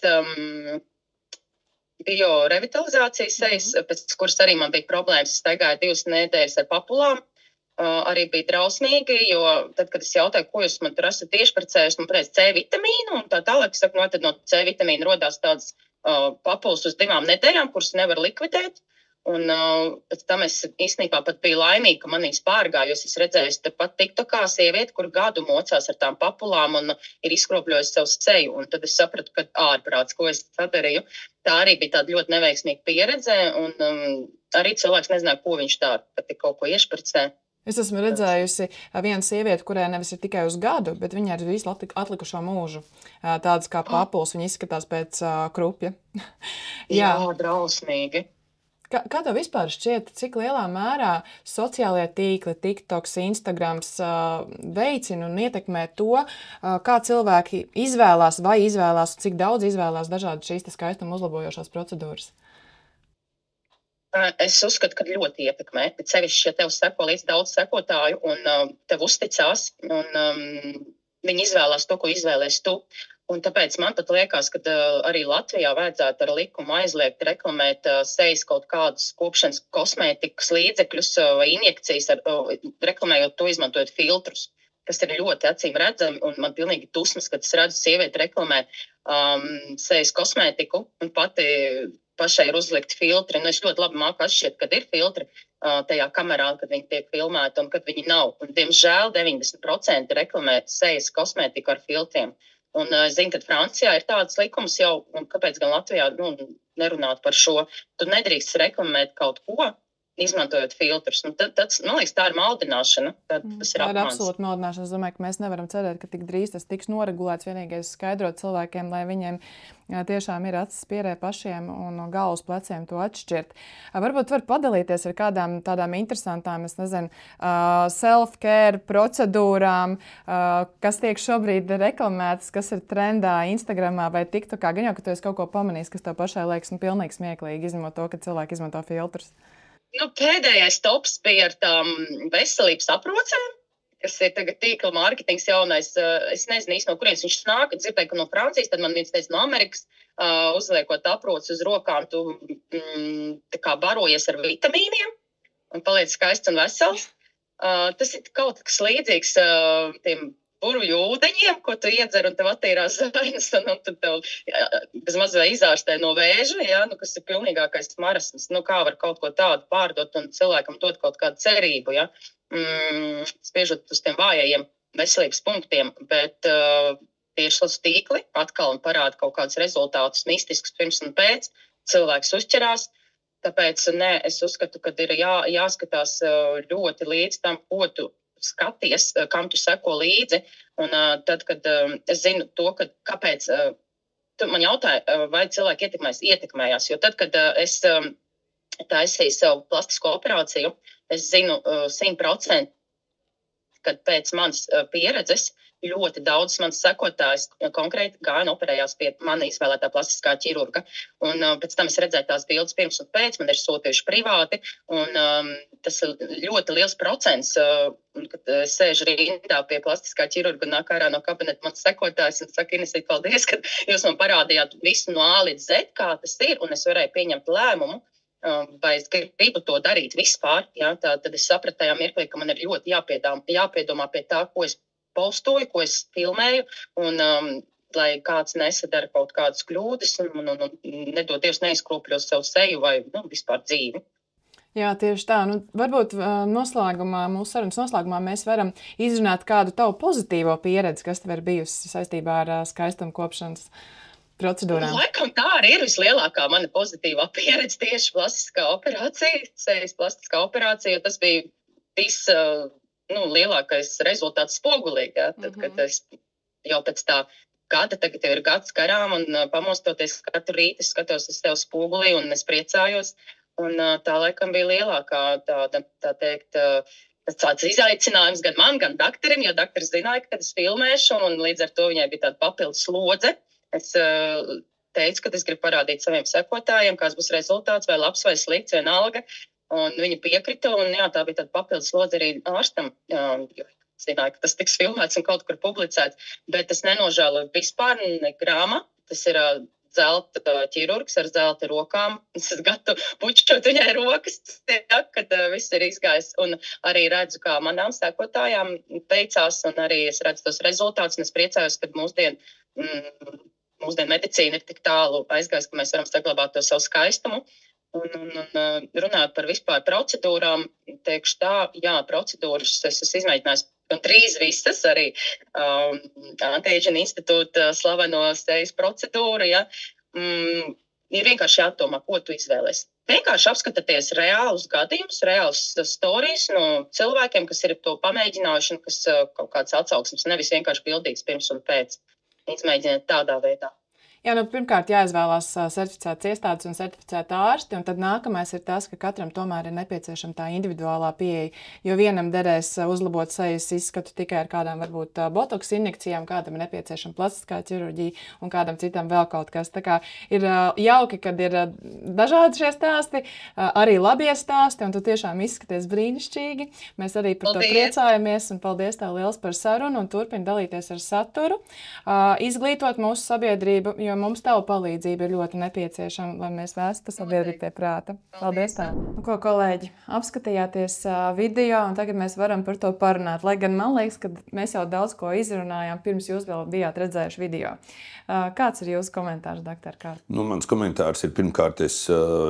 biorevitalizācijas sejas, pēc kuras arī man bija problēmas. Es staigāju 2 nedēļas ar papulām. Arī bija drausmīgi, jo tad, kad es jautāju, ko jūs man tur esat iešpricējuši, man pateica C vitamīnu, un tā tālāk, es saku, no, tad no C vitamīna rodās tādas papulas uz 2 nedēļām, kuras nevar likvidēt. Un pēc tam es īstenībā pat biju laimīga, ka manī spārgājos. Es redzēju, tepat TikTokā sievieti, kur gadu mocās ar tām papulām un ir izkropļojusi savu seju. Un tad es sapratu, ka ārprāts, ko es sadarīju. Tā arī bija tāda ļoti neveiksmīga pieredze, un arī cilvēks nezināja, ko viņš tā pat kaut ko iešpricē. Es esmu redzējusi vienu sievieti, kurai nevis ir tikai uz gadu, bet viņa ir visu atlikušo mūžu. Tādas kā papuls, viņa izskatās pēc krupja. Jā, drausmīgi. Kā tev vispār šķiet, cik lielā mērā sociālajie tīkli, TikToks, Instagrams veicina un ietekmē to, kā cilvēki izvēlās vai izvēlās, cik daudz izvēlās dažādas šīs skaistuma uzlabojošās procedūras? Es uzskatu, ka ļoti ietekmē, bet sevišķi, ja tev seko līdz daudz sekotāju un tev uzticās, un viņi izvēlās to, ko izvēlēs tu. Un tāpēc man pat liekas, ka arī Latvijā vajadzētu ar likumu aizliegt reklamēt sejas kaut kādus kopšanas kosmētikas līdzekļus vai injekcijas, reklamējot to, izmantojot filtrus, kas ir ļoti acīm redzami. Un man pilnīgi dusmas, kad es redzu sievieti reklamē sejas kosmētiku un pašai ir uzlikt filtri. Nu, es ļoti labi māku atšķirt, kad ir filtri tajā kamerā, kad viņi tiek filmēti un kad viņi nav. Un, diemžēl 90% reklamē sejas kosmētiku ar filtriem. Un es zinu, ka Francijā ir tāds likums jau, un kāpēc gan Latvijā nerunāt par šo. Tu nedrīkst reklamēt kaut ko, izmantojot filtrus. Nu, man liekas, tā ir maldināšana. Tas ir apmāns. Tā ir absolūti maldināšana. Es domāju, ka mēs nevaram cerēt, ka tik drīz tas tiks noregulēts. Vienīgais skaidrot cilvēkiem, lai viņiem tiešām ir acis pierē pašiem un no galvas pleciem to atšķirt. Varbūt var padalīties ar kādām tādām interesantām, es nezinu, self-care procedūrām, kas tiek šobrīd reklamētas, kas ir trendā Instagramā vai TikTokā. Gan jau, ka tu esi kaut ko pamanījis, kas tev pašai liekas pilnīgi smieklīgi, izņemot to, ka cilvēki izmanto filtrus. Nu, pēdējais tops bija ar tām veselības aprocēm, kas ir tagad tīkla mārketings jaunais. Es nezinu īsti, no kurienes viņš nāk. Dzirdēju, ka no Francijas, tad man viens teica no Amerikas, uzliekot aproci uz rokām, tu tā kā barojies ar vitamīniem un paliec skaists un vesels. Tas ir kaut kas līdzīgs tiem burvju ūdeņiem, ko tu iedzer un tev attīrās zainas, un tad tev bez mazvai izārstē no vēža, ja, kas ir pilnīgākais marasms. Kā var kaut ko tādu pārdot un cilvēkam dot kaut kādu cerību, ja, spiežot uz tiem vājajiem veselības punktiem, bet tieši uz tīkli atkal parāda kaut kādus rezultātus mistiskus pirms un pēc, cilvēks uzķerās. Tāpēc es uzskatu, ka ir jāskatās ļoti līdz tam, ko tu skaties, kam tu seko līdzi. Un tad, kad es zinu to, kāpēc tu man jautāji, vai cilvēki ietekmējās. Jo tad, kad es taisīju savu plastisko operāciju, es zinu 100%, kad pēc manas pieredzes ļoti daudz mans sekotājs konkrēti gāja un operējās pie mana izvēlētā plastiskā ķirurga. Un pēc tam es redzēju tās bildes pirms un pēc, man ir sūtījuši privāti. Un tas ir ļoti liels procents, kad sēž rindā pie plastiskā ķirurga un nāk ārā no kabineta mans sekotājs un saka, Inesīt, paldies, ka jūs man parādījāt visu no A līdz Z, kā tas ir, un es varēju pieņemt lēmumu, vai es gribu to darīt vispār. Ja? Tad es sapratu tajā mirklī, ka man ir ļoti jāpiedomā pie tā, ko es postoju, ko es filmēju, un lai kāds nesadara kaut kādas kļūdas un nedod Dievs neizkropļos savu seju vai vispār dzīvi. Jā, tieši tā. Varbūt mūsu sarunas noslēgumā mēs varam izrunāt kādu tavu pozitīvo pieredzi, kas tev ir bijusi saistībā ar skaistumkopšanas procedūrām. Laikam tā arī ir vislielākā mana pozitīvā pieredze tieši plastiskā operācija, sejas plastiskā operācija, jo tas bija lielākais rezultāts spogulī. Ja? Tad, kad es jau pēc tā gada, tagad jau ir gads garām un pamostoties katru rītu, skatos uz tevi spogulī un es priecājos. Un tā laikam bija lielākā tāds izaicinājums gan man, gan doktorim, jo doktors zināja, ka es filmēšu, un līdz ar to viņai bija tāda papildus slodze. Es teicu, ka es gribu parādīt saviem sekotājiem, kāds būs rezultāts, vai labs, vai slikts, vienalga. Un viņa piekrita, un jā, tā bija tāda papildus slodze arī ārstam, jo zināja, ka tas tiks filmēts un kaut kur publicēts. Bet es nenožēloju vispār ne grāma. Tas ir zelta ķirurgs ar zelta rokām. Es esmu gatava pučot viņai rokas, kad viss ir izgājis. Un arī redzu, kā manām sekotājām veicās, un arī es redzu tos rezultātus, un es priecājos, ka mūsdienu medicīna ir tik tālu aizgājis, ka mēs varam saglabāt to savu skaistumu. Un runāt par vispār procedūrām, teikšu tā, jā, procedūras es esmu izmēģinājis gandrīz visas, arī Anti-Aging institūta slaveno sejas procedūru. Ja. Ir vienkārši jādomā, ko tu izvēlies. Vienkārši apskatāties reālus gadījumus, reālus storijas no cilvēkiem, kas ir to pamēģinājuši un kas kaut kāds atsauksmes, nevis vienkārši bildīgs pirms un pēc. Izmēģiniet tādā veidā. Jā, pirmkārt jāizvēlās certificētas iestādes un certificēta ārsti, un tad nākamais ir tas, ka katram tomēr ir nepieciešama tā individuālā pieeja, jo vienam derēs uzlabot sejas izskatu tikai ar kādām varbūt botoks injekcijām, kādam ir nepieciešama plastiskā ķirurģija un kādam citam vēl kaut kas. Tā kā ir jauki, kad ir dažādi šie stāsti, arī labie stāsti, un tu tiešām izskaties brīnišķīgi. Mēs arī par to priecājamies, un paldies tev liels par sarunu, un turpini dalīties ar saturu, izglītot mūsu sabiedrību, jo mums tavu palīdzība ir ļoti nepieciešama, lai mēs vēstu sabiedrību pie prāta. Paldies tev! Ko, kolēģi, apskatījāties video, un tagad mēs varam par to parunāt. Lai gan man liekas, ka mēs jau daudz ko izrunājām, pirms jūs vēl bijāt redzējuši video. Kāds ir jūsu komentārs, doktor Kārt? Mans komentārs ir pirmkārt,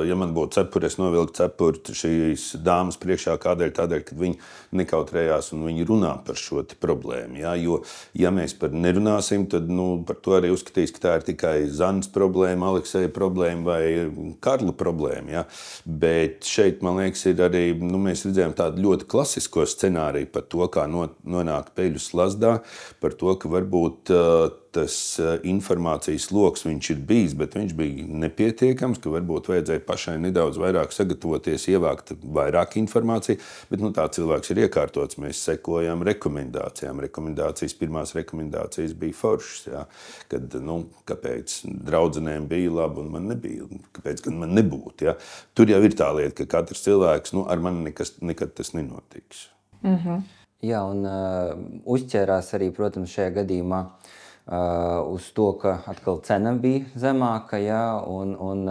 ja man būtu cepuri, es novilku cepuri šīs dāmas priekšā kādēļ, kad viņi nekautrējās un viņi runā par šo problēmu. Ja? Jo, ja mēs par nerunāsim, tad par to arī uzskatīs, ka tā ir tikai Zanas problēma, Alekseja problēma vai Karla problēma. Ja? Bet šeit, man liekas, ir arī, mēs redzējām tādu ļoti klasisko scenāriju par to, kā nonākt peļu slazdā, par to, ka varbūt tas informācijas loks viņš ir bijis, bet viņš bija nepietiekams, ka varbūt vajadzēja pašai nedaudz vairāk sagatavoties, ievākt vairāk informāciju, bet tā cilvēks ir iekārtots. Mēs sekojam rekomendācijām. Pirmās rekomendācijas bija foršas, ja? Kad, kāpēc draudzenēm bija labi un man nebija, kāpēc gan man nebūtu. Ja? Tur jau ir tā lieta, ka katrs cilvēks, ar mani nekad tas nenotiks. Jā, un uzķērās arī, protams, šajā gadījumā uz to, ka atkal cena bija zemāka, ja, un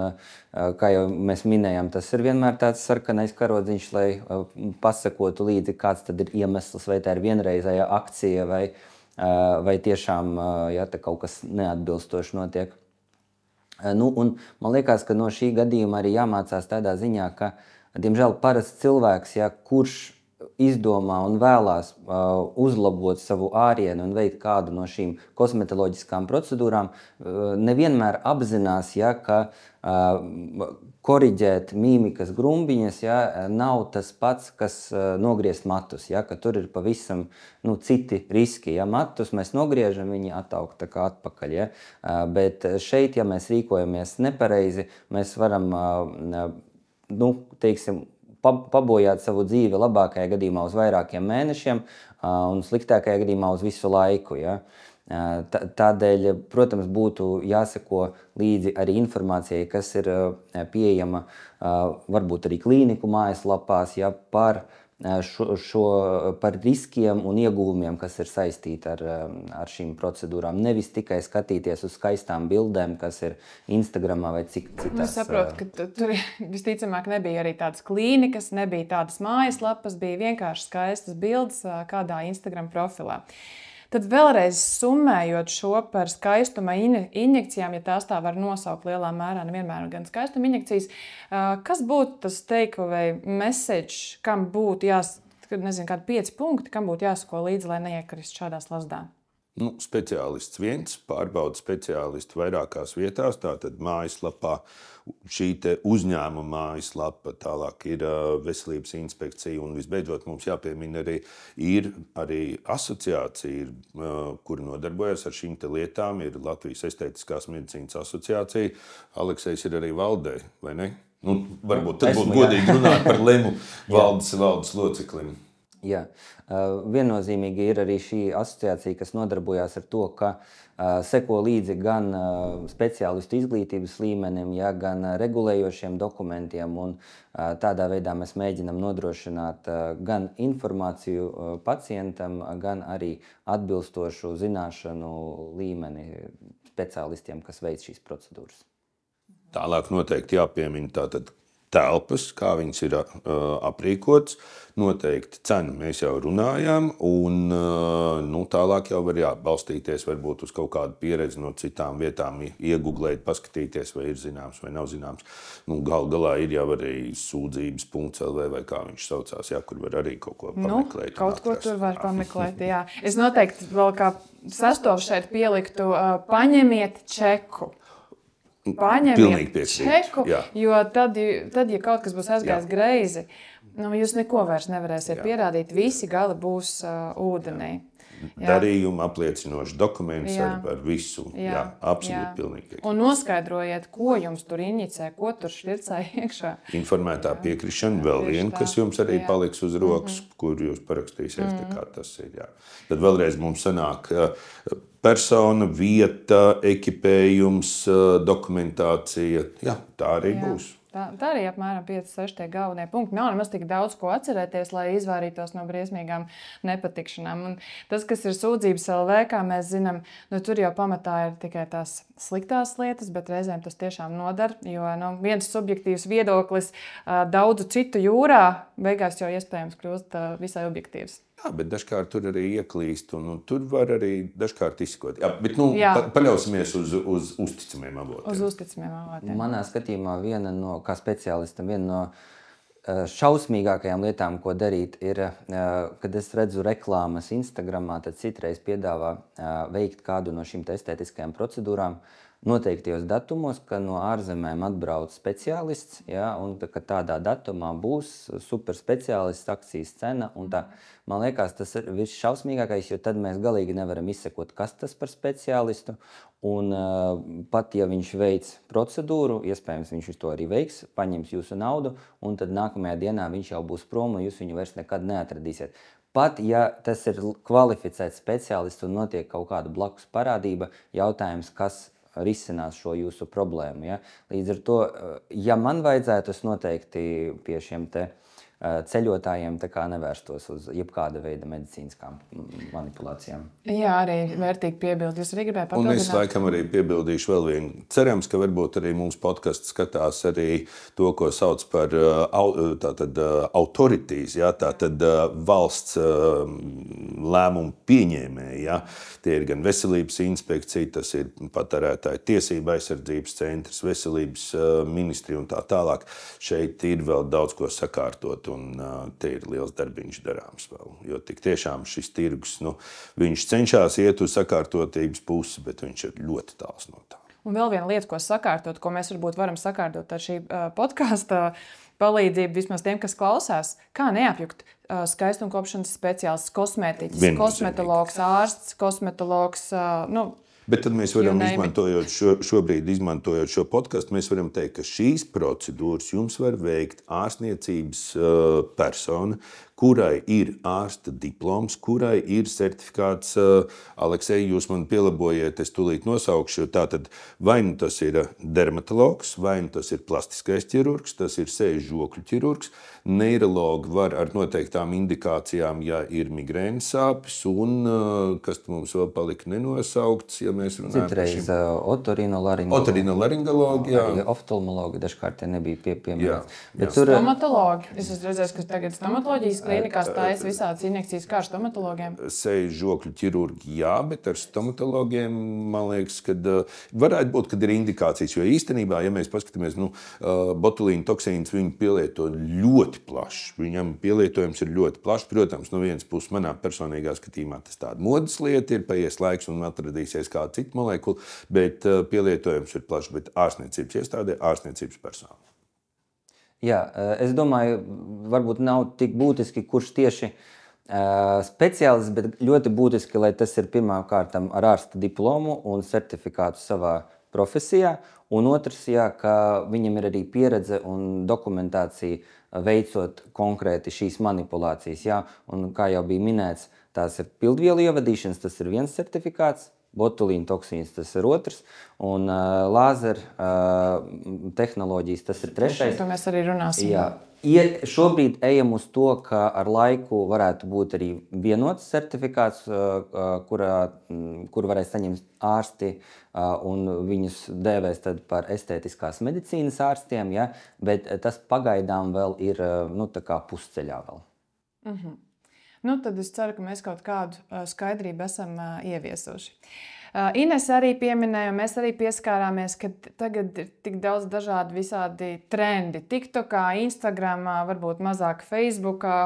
kā jau mēs minējām, tas ir vienmēr tāds sarkanais karodziņš, lai pasakotu līdzi, kāds tad ir iemesls, vai tā ir vienreizēja akcija, vai tiešām kaut kas neatbilstoši notiek. Un man liekas, ka no šī gadījuma arī jāmācās tādā ziņā, ka, diemžēl, parasts cilvēks, kurš izdomā un vēlās uzlabot savu ārienu un veikt kādu no šīm kosmetoloģiskām procedūrām, nevienmēr apzinās, ka koriģēt mīmikas grumbiņas nav tas pats, kas nogriezt matus, ka tur ir pavisam citi riski. Ja matus mēs nogriežam, viņi attaug tā kā atpakaļ. Bet šeit, ja mēs rīkojamies nepareizi, mēs varam, pabojāt savu dzīvi labākajā gadījumā uz vairākiem mēnešiem un sliktākajā gadījumā uz visu laiku. Ja? Tādēļ, protams, būtu jāseko līdzi arī informācijai, kas ir pieejama varbūt arī klīniku mājaslapās, par par riskiem un ieguvumiem, kas ir saistīti ar šīm procedūrām. Nevis tikai skatīties uz skaistām bildēm, kas ir Instagramā vai citās. Es saprotu, ka tur visticamāk nebija arī tādas klīnikas, nebija tādas mājaslapas, bija vienkārši skaistas bildes kādā Instagram profilā. Tad vēlreiz summējot šo par skaistuma injekcijām, ja tās tā var nosaukt lielā mērā, nevienmēr gan skaistuma injekcijas, kas būtu tas takeaway message, kam būtu nezinu, kādi 5 punkti, kam būtu jāsako līdzi, lai neiekrist šādās lasdā? Speciālists viens, pārbauda speciālistu vairākās vietās, tātad mājaslapā, šī te uzņēmuma mājaslapa, tālāk ir veselības inspekcija un visbeidzot mums jāpiemina ir arī asociācija, kur nodarbojas ar šīm te lietām, ir Latvijas estētiskās medicīnas asociācija. Aleksejs ir arī valdē, vai ne? Varbūt tad būtu godīgi runāt par lemu valdes loceklim. Jā, viennozīmīgi ir arī šī asociācija, kas nodarbojās ar to, ka seko līdzi gan speciālistu izglītības līmenim, gan regulējošiem dokumentiem, un tādā veidā mēs mēģinam nodrošināt gan informāciju pacientam, gan arī atbilstošu zināšanu līmeni speciālistiem, kas veic šīs procedūras. Tālāk noteikti jāpiemina tātad telpas, kā viņas ir aprīkotas, noteikti cenu mēs jau runājām, un tālāk jau var balstīties varbūt uz kaut kādu pieredzi no citām vietām, ieguglēt, paskatīties, vai ir zināms vai nav zināms. Galā ir jau arī sūdzības.lv vai kā viņš saucās, kur var arī kaut ko pameklēt. Kaut ko tur var pameklēt, jā. Es noteikti vēl kā sastāvu šeit pieliktu, paņemiet čeku. Paņemiet čeku, jo tad, ja kaut kas būs aizgājis greizi, jūs neko vairs nevarēsiet pierādīt, visi gali būs ūdenī. Darījumu apliecinoši dokuments ar visu. Jā, absolūti pilnīgi. Un noskaidrojiet, ko jums tur injicē, ko tur švircē iekšā. Informētā piekrišana vēl viena, kas jums arī paliks uz rokas, kur jūs parakstīsiet, tā kā tas ir. Jā. Tad vēlreiz mums sanāk persona, vieta, ekipējums, dokumentācija. Jā, tā arī būs. Tā arī apmēram 5-6 tie galvenie punkti. Nav nemaz tik daudz ko atcerēties, lai izvairītos no briesmīgām nepatikšanām. Un tas, kas ir sūdzības LV, kā mēs zinām, tur jau pamatā ir tikai tās sliktās lietas, bet reizēm tas tiešām nodara, jo viens subjektīvs viedoklis daudzu citu jūrā beigās jau iespējams kļūst visai objektīvs. Jā, bet dažkārt tur arī ieklīst, un tur var arī dažkārt izskot. Jā, bet paļausimies uz uzticamiem avotiem. Uz uzticamiem avotiem. Manā skatījumā kā speciālistam, viena no šausmīgākajām lietām, ko darīt, ir, kad es redzu reklāmas Instagramā, tad citreiz piedāvā veikt kādu no šīm estētiskajām procedūrām noteiktajos datumos, ka no ārzemēm atbrauc speciālists, un ka tādā datumā būs super speciālists, akcijas cena. Un tā, man liekas, tas ir viss šausmīgākais, jo tad mēs galīgi nevaram izsekot, kas tas par speciālistu. Un pat, ja viņš veic procedūru, iespējams, viņš to arī veiks, paņems jūsu naudu, un tad nākamajā dienā viņš jau būs prom, un jūs viņu vairs nekad neatradīsiet. Pat, ja tas ir kvalificēts speciālists un notiek kaut kāda blakus parādība, jautājums, kas risinās šo jūsu problēmu. Ja? Līdz ar to, ja man vajadzētu, es noteikti pie šiem te ceļotājiem nevērstos uz jebkāda veida medicīniskām manipulācijām. Jā, arī vērtīgi piebildi. Jūs arī gribētu papildināt? Un es laikam arī piebildīšu vēl vienu. Cerams, ka varbūt arī mūsu podcasts skatās arī to, ko sauc par autorities, tātad valsts lēmumu pieņēmēji. Ja? Tie ir gan veselības inspekcija, tas ir patērētāju tiesība aizsardzības centrs, veselības ministrija un tā tālāk. Šeit ir vēl daudz ko sakārtot. Un te ir liels darbiņš darāms vēl, jo tik tiešām šis tirgus, viņš cenšas iet uz sakārtotības pusi, bet viņš ir ļoti tāls no tā. Un vēl viena lieta, ko sakārtot, ko mēs varbūt varam sakārtot ar šī podkāsta palīdzību, vismaz tiem, kas klausās, kā neapjukt skaistumkopšanas speciālists, kosmētiķis, kosmetologs, ārsts, kosmetologs, Bet tad mēs varam, izmantojot šo podcastu, mēs varam teikt, ka šīs procedūras jums var veikt ārstniecības persona, kurai ir ārsta diploms, kurai ir certifikāts. Aleksej, jūs man pielabojiet, es tūlīt nosaukšu. Tātad vai nu tas ir dermatologs, vai nu tas ir plastiskais ķirurgs, tas ir sēžu žokļu ķirurgs. Neirologi var ar noteiktām indikācijām, ja ir migrēnas sāpes, un kas mums vēl palika nenosaukts, ja mēs runājam par šim. Citreiz otorinolaringologi, jā. Oftalmologi dažkārt nebija pieminēts. Stomatologi. Es esmu redzējis, ka tagad stomatoloģijas klīnikās taisa visādas injekcijas kā ar stomatologiem? Sejas žokļu ķirurgi, jā, bet ar stomatologiem, man liekas, kad varētu būt, kad ir indikācijas, jo īstenībā, ja mēs paskatāmies, botulīna toksīns viņu pielieto ļoti plaši. Viņam pielietojums ir ļoti plašs. Protams, no vienas puses manā personīgā skatījumā tas tāda modes lieta ir, paies laiks un atradīsies kāda cita molekula, bet pielietojums ir plašs, bet ārstniecības iestādē, ārstniecības personāla. Jā, es domāju, varbūt nav tik būtiski, kurš tieši speciālists, bet ļoti būtiski, lai tas ir pirmām kārtām ar ārsta diplomu un certifikātu savā profesijā, un otrs, jā, ka viņam ir arī pieredze un dokumentācija veicot konkrēti šīs manipulācijas. Jā, un kā jau bija minēts, tās ir pildvielu ievadīšanas, tas ir viens certifikāts, botulīna toksīns, tas ir otrs, un lāzera tehnoloģijas, tas ir trešais. To mēs arī runāsim. Jā. Šobrīd ejam uz to, ka ar laiku varētu būt arī vienots certifikāts, kur varēs saņemt ārsti, un viņus dēvēs tad par estētiskās medicīnas ārstiem, ja? Bet tas pagaidām vēl ir tā kā pusceļā vēl. Tad es ceru, ka mēs kaut kādu skaidrību esam ieviesuši. Ines arī pieminēja, un mēs arī pieskārāmies, ka tagad ir tik daudz dažādi visādi trendi. TikTokā, Instagramā, varbūt mazāk Facebookā.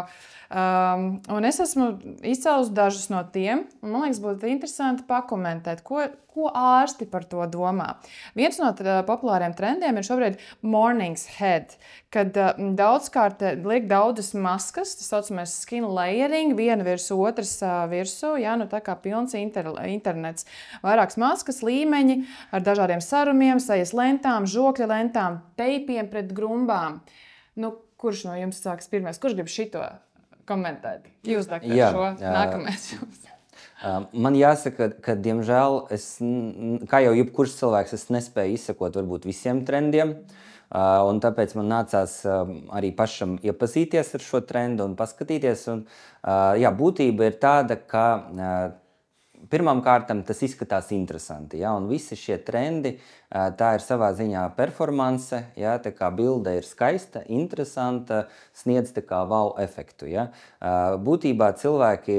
Un es esmu izcēlus dažus no tiem, un man liekas, būtu interesanti pakomentēt, ko ārsti par to domā. Viens no populāriem trendiem ir šobrīd morning's head, kad daudzkārt liek daudzas maskas, tas saucamais skin layering, viena virs otras virsū, tā kā pilns internets. Vairākas maskas, līmeņi ar dažādiem sarumiem, sejas lentām, žokļa lentām, teipiem pret grumbām. Kurš no jums sāks pirmais? Kurš grib šito komentēt? Jūs, doktor, šo nākamais jums. Man jāsaka, ka, diemžēl, kā jau jebkurš cilvēks, es nespēju izsekot varbūt visiem trendiem, un tāpēc man nācās arī pašam iepazīties ar šo trendu un paskatīties. Un, būtība ir tāda, ka pirmām kārtām tas izskatās interesanti, ja? Un visi šie trendi, tā ir savā ziņā performance, ja? Tā kā bilde ir skaista, interesanta, sniedz tā kā wow efektu. Ja? Būtībā cilvēki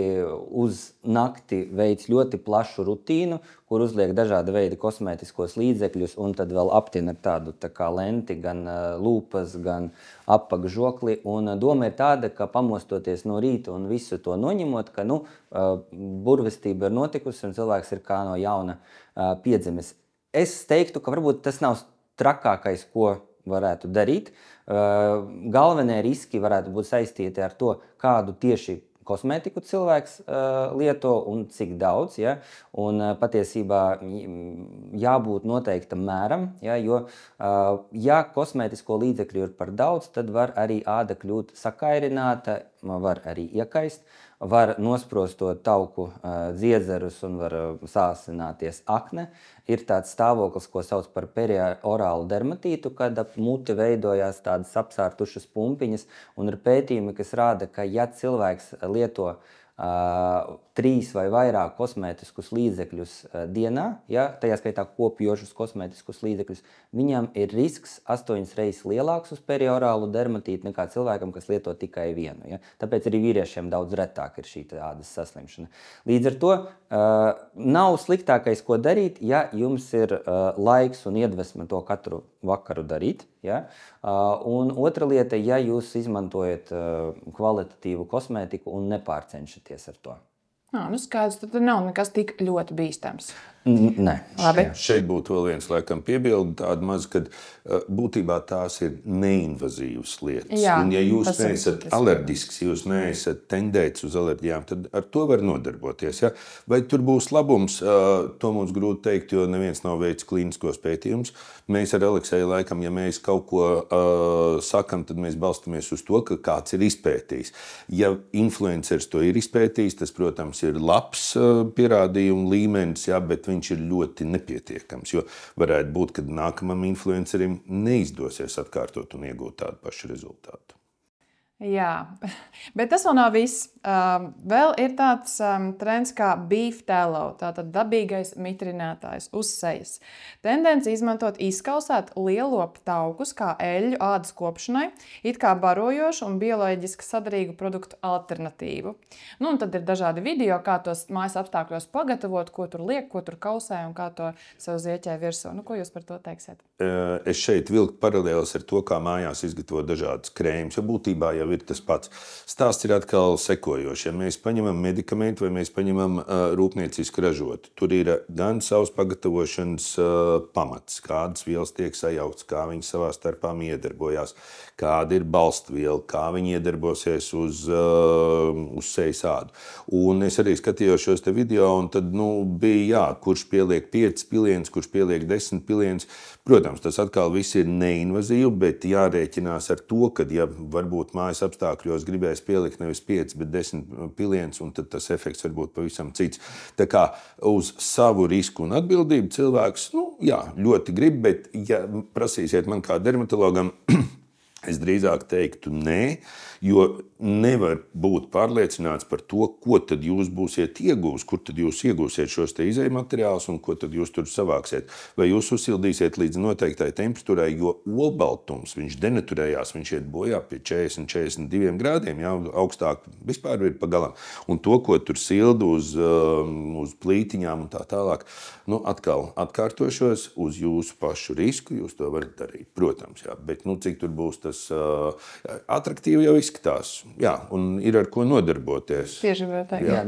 uz nakti veic ļoti plašu rutīnu, kur uzliek dažāda veida kosmētiskos līdzekļus un tad vēl aptina ar tādu tā kā lenti, gan lūpas, gan apakš žokli. Un doma ir tāda, ka pamostoties no rīta un visu to noņemot, ka burvestība ir notikusi un cilvēks ir kā no jauna piedzimis. Es teiktu, ka varbūt tas nav trakākais, ko varētu darīt. Galvenie riski varētu būt saistīti ar to, kādu tieši kosmētiku cilvēks lieto un cik daudz. Ja? Un patiesībā jābūt noteiktam mēram, ja? Jo ja kosmētisko līdzekļu ir par daudz, tad var arī āda kļūt sakairināta, var arī iekaist, var nosprostot tauku dziedzerus un var sāsināties akne. Ir tāds stāvoklis, ko sauc par periorālu dermatītu, kad ap muti veidojās tādas apsārtušas pumpiņas, un ir pētījumi, kas rāda, ka ja cilvēks lieto 3 vai vairāk kosmētiskus līdzekļus dienā, ja, tajā skaitā kopjošus kosmētiskus līdzekļus, viņam ir risks 8 reizes lielāks uz periorālu dermatītu nekā cilvēkam, kas lieto tikai vienu. Ja. Tāpēc arī vīriešiem daudz retāk ir šī ādas saslimšana. Līdz ar to nav sliktākais, ko darīt, ja jums ir laiks un iedvesme to katru vakaru darīt. Ja. Un otra lieta, ja jūs izmantojat kvalitatīvu kosmētiku un nepārcenšaties ar to. Skaidrs, tad nav nekas tik ļoti bīstams. Nē. Labi. Šeit būtu vēl viens laikam piebildi tāda maz, kad būtībā tās ir neinvazīvas lietas. Jā, un ja jūs neesat alerģisks, jūs neesat tendēts uz alerģijām, tad ar to var nodarboties. Ja? Vai tur būs labums, to mums grūti teikt, jo neviens nav veicis klīniskos pētījumus. Mēs ar Alekseju laikam, ja mēs kaut ko sakam, tad mēs balstamies uz to, ka kāds ir izpētījis. Ja influenceris to ir izpētījis, tas, protams, ir labs pierādījuma līmenis, ja, bet viņš ir ļoti nepietiekams, jo varētu būt, ka nākamam influencerim neizdosies atkārtot un iegūt tādu pašu rezultātu. Jā, bet tas vēl nav viss. Vēl ir tāds trends kā beef tallow, tātad dabīgais mitrinātājs uz sejas. Tendence izmantot izkausēt lielopu taukus kā eļļu ādas kopšanai, it kā barojošu un bioloģiski sadarīgu produktu alternatīvu. Nu, un tad ir dažādi video, kā tos mājas apstākļos pagatavot, ko tur liek, ko tur kausē un kā to sev zieķē virsū. Nu, ko jūs par to teiksiet? Es šeit vilku paralēlis ar to, kā mājās izgatavot dažādas krēmus, jo būtībā jau ir tas pats. Stāsts ir atkal sekojošs. Ja mēs paņemam medikamentu vai mēs paņemam rūpnieciski ražotu, tur ir gan savs pagatavošanas pamats, kādas vielas tiek sajauktas, kā viņas savā starpā iedarbojās, kāda ir balstviela, kā viņi iedarbosies uz sejas ādu. Un es arī skatījos šos te video, un tad bija, kurš pieliek 5 pilienus, kurš pieliek 10 pilienus. Protams, tas atkal viss ir neinvazīvi, bet jārēķinās ar to, ka, ja varbūt mājas apstākļos gribēs pielikt nevis 5, bet 10 pilienus, un tad tas efekts var būt pavisam cits. Tā kā uz savu risku un atbildību cilvēks, ļoti grib, bet ja prasīsiet man kā dermatologam, es drīzāk teiktu nē, jo nevar būt pārliecināts par to, ko tad jūs būsiet iegūs, kur tad jūs iegūsiet šos te izejmateriālus un ko tad jūs tur savāksiet. Vai jūs uzsildīsiet līdz noteiktai temperatūrai, jo olbaltums, viņš denaturējās, viņš iet bojā pie 40-42 grādiem, augstāk vispār ir pagalam. Un to, ko tur silda uz plītiņām un tā tālāk, atkal atkārtošos uz jūsu pašu risku, jūs to varat darīt, protams, bet cik tur būs tas atraktīvi jau izskatās. Jā, un ir ar ko nodarboties. Tieši vēl teikt. Jā,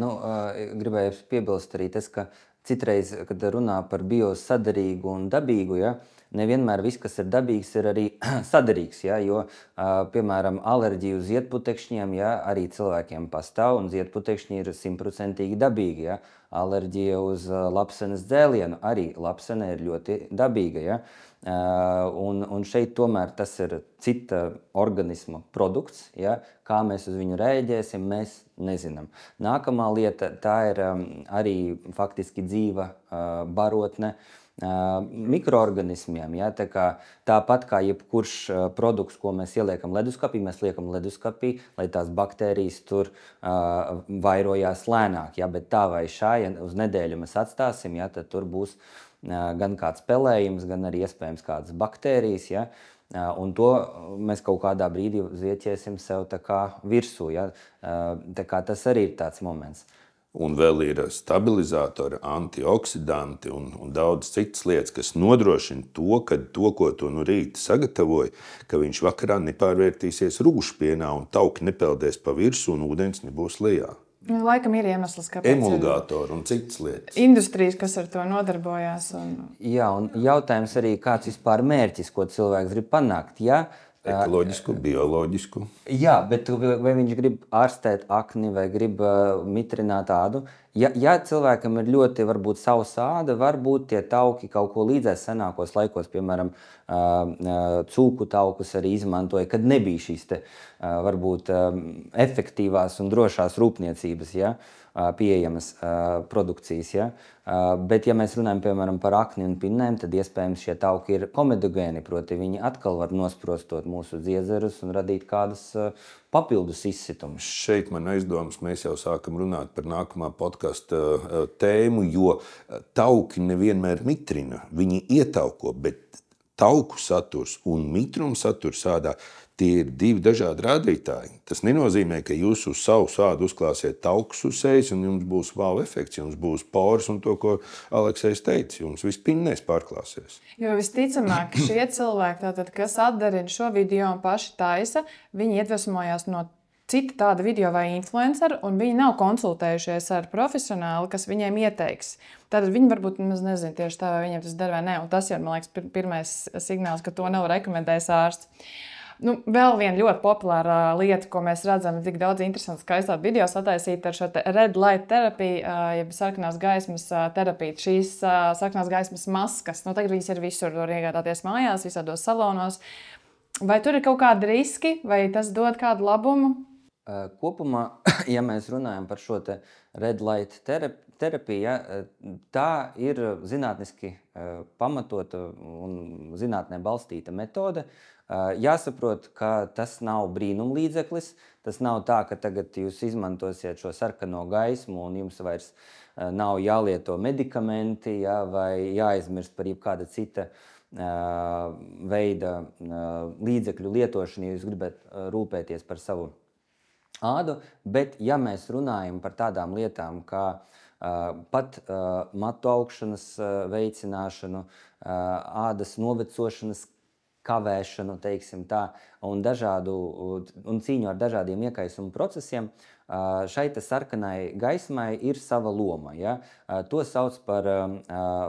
gribēju piebilst arī tas, ka citreiz, kad runā par biosadarīgu un dabīgu, nevienmēr viss, kas ir dabīgs, ir arī sadarīgs, jo, piemēram, alerģija uz ziedputekšņiem, arī cilvēkiem pastāv, un ziedputekšņi ir 100% dabīgi, alerģija uz lapsenes dzēlienu, arī lapsene ir ļoti dabīga, un šeit tomēr tas ir cita organisma produkts, kā mēs uz viņu rēģēsim, mēs nezinām. Nākamā lieta, tā ir arī faktiski dzīva barotne mikroorganismiem. Tāpat kā jebkurš produkts, ko mēs ieliekam leduskapī, mēs liekam leduskapī, lai tās baktērijas tur vairojās lēnāk. Bet tā vai šā, ja uz nedēļu mēs atstāsim, tad tur būs gan kāds pelējums, gan arī iespējams kādas baktērijas. Un to mēs kaut kādā brīdī zieķēsim sev tā kā virsū. Tā kā tas arī ir tāds moments. Un vēl ir stabilizatori, antioksidanti un daudz citas lietas, kas nodrošina to, ka to, ko tu no rīta sagatavoji, ka viņš vakarā nepārvērtīsies rūgšpienā un tauki nepeldēs pa virsu un ūdens nebūs lejā. Laikam ir iemesls, kāpēc emulgātori un citas lietas. Industrijas, kas ar to nodarbojās. Jā, un jautājums arī, kāds vispār mērķis, ko cilvēks grib panākt. Ekoloģisku, bioloģisku. Jā, bet vai viņš grib ārstēt akni vai grib mitrināt ādu? Ja cilvēkam ir ļoti varbūt sausa āda, varbūt tie tauki kaut ko līdzēs senākos laikos, piemēram, cūku taukus arī izmantoja, kad nebija šīs te varbūt efektīvās un drošās rūpniecības, pieejamas produkcijas. Bet, ja mēs runājam, piemēram, par akni un pinnēm, tad iespējams šie tauki ir komedogēni, proti viņi atkal var nosprostot mūsu dziedzerus un radīt kādas papildus izsitumus. Šeit man aizdomas, mēs jau sākam runāt par nākamā podkasta tēmu, jo tauki nevienmēr mitrina, viņi ietauko, bet tauku saturs un mitruma saturs ādā, tie ir divi dažādi rādītāji. Tas nenozīmē, ka jūs uz savu sādu uzklāsiet taukus uz sejas un jums būs wow efekts, jums būs poras un to, ko Aleksejs teica, jums viss pinnēs pārklāsies. Jo visticamāk, šie cilvēki, tātad, kas atdarina šo video un paši taisa, viņi iedvesmojās no cita tāda video vai influenceru, un viņi nav konsultējušies ar profesionāli, kas viņiem ieteiks. Tātad viņi varbūt nezina tieši tā, vai viņiem tas der vai ne, un tas jau, man liekas, pirmais signāls, ka to nav rekomendējis ārsts. Vēl viena ļoti populāra lieta, ko mēs redzam, ir tik daudz interesantu skaistāt video sataisīt ar šo red light terapiju, jeb sarkanās gaismas terapiju. Šīs sarkanās gaismas maskas, tagad viņas ir visur, var iegādāties mājās, visādos salonos. Vai tur ir kaut kādi riski, vai tas dod kādu labumu? Kopumā, ja mēs runājam par šo te red light terapiju, ja, tā ir zinātniski pamatota un zinātnē balstīta metode. Jāsaprot, ka tas nav brīnumlīdzeklis. Tas nav tā, ka tagad jūs izmantosiet šo sarkano gaismu un jums vairs nav jālieto medikamenti, ja, vai jāaizmirst par jebkāda cita veida līdzekļu lietošanu, ja jūs gribat rūpēties par savu ādu. Bet, ja mēs runājam par tādām lietām, kā pat matu augšanas veicināšanu, ādas novecošanas kavēšanu, teiksim tā, un cīņu ar dažādiem iekaisumu procesiem, šai sarkanai gaismai ir sava loma. Ja? To sauc par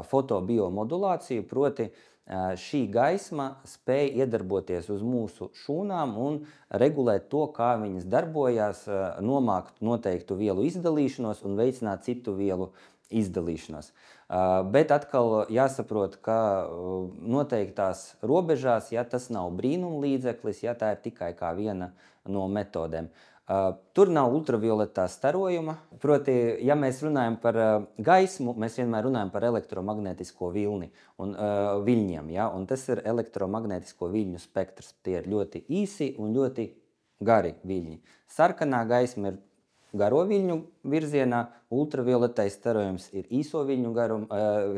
fotobiomodulāciju, proti šī gaisma spēj iedarboties uz mūsu šūnām un regulēt to, kā viņas darbojās, nomākt noteiktu vielu izdalīšanos un veicināt citu vielu izdalīšanos. Bet atkal jāsaprot, ka noteiktās robežās, ja tas nav brīnumlīdzeklis, ja tā ir tikai kā viena no metodēm. Tur nav ultravioletā starojuma. Proti, ja mēs runājam par gaismu, mēs vienmēr runājam par elektromagnētisko vilni un viļņiem. Ja? Un tas ir elektromagnētisko viļņu spektrs. Tie ir ļoti īsi un ļoti gari viļņi. Sarkanā gaisma ir garo viļņu virzienā, ultravioletais starojums ir īso viļņu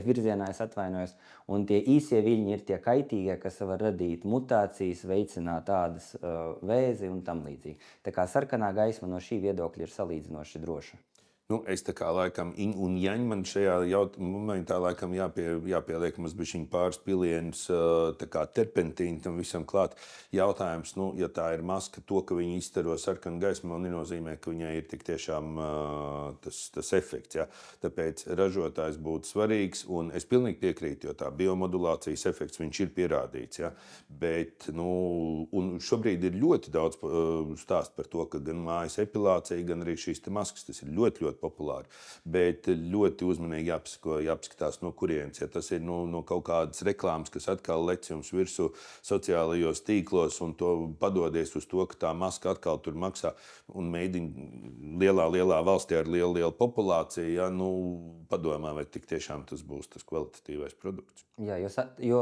virzienā, es atvainojos, un tie īsie viļņi ir tie kaitīgie, kas var radīt mutācijas, veicināt ādas vēzi un tam līdzīgi. Tā kā sarkanā gaisma no šī viedokļa ir salīdzinoši droša. Es tā kā laikam un jaņ man šajā momentā laikam jāpieliek mums bišķiņ pāris pilienus tā kā terpentīni tam visam klāt. Jautājums, ja tā ir maska, to, ka viņi izstaro sarkanu gaismu, man nenozīmē, ka viņai ir tik tiešām tas efekts. Ja? Tāpēc ražotājs būtu svarīgs, un es pilnīgi piekrītu, jo tā biomodulācijas efekts viņš ir pierādīts. Ja? Bet, un šobrīd ir ļoti daudz stāst par to, ka gan mājas epilācija, gan arī šīs te maskas, tas ir ļoti populāri, bet ļoti uzmanīgi jāpaskatās, no kurienes. Ja tas ir no kaut kādas reklāmas, kas atkal lec jums virsū sociālajos tīklos un to padodies uz to, ka tā maska atkal tur maksā un mēģina lielā valstī ar lielu populāciju, ja, padomā, vai tik tiešām tas būs tas kvalitatīvais produkts. Jā, jo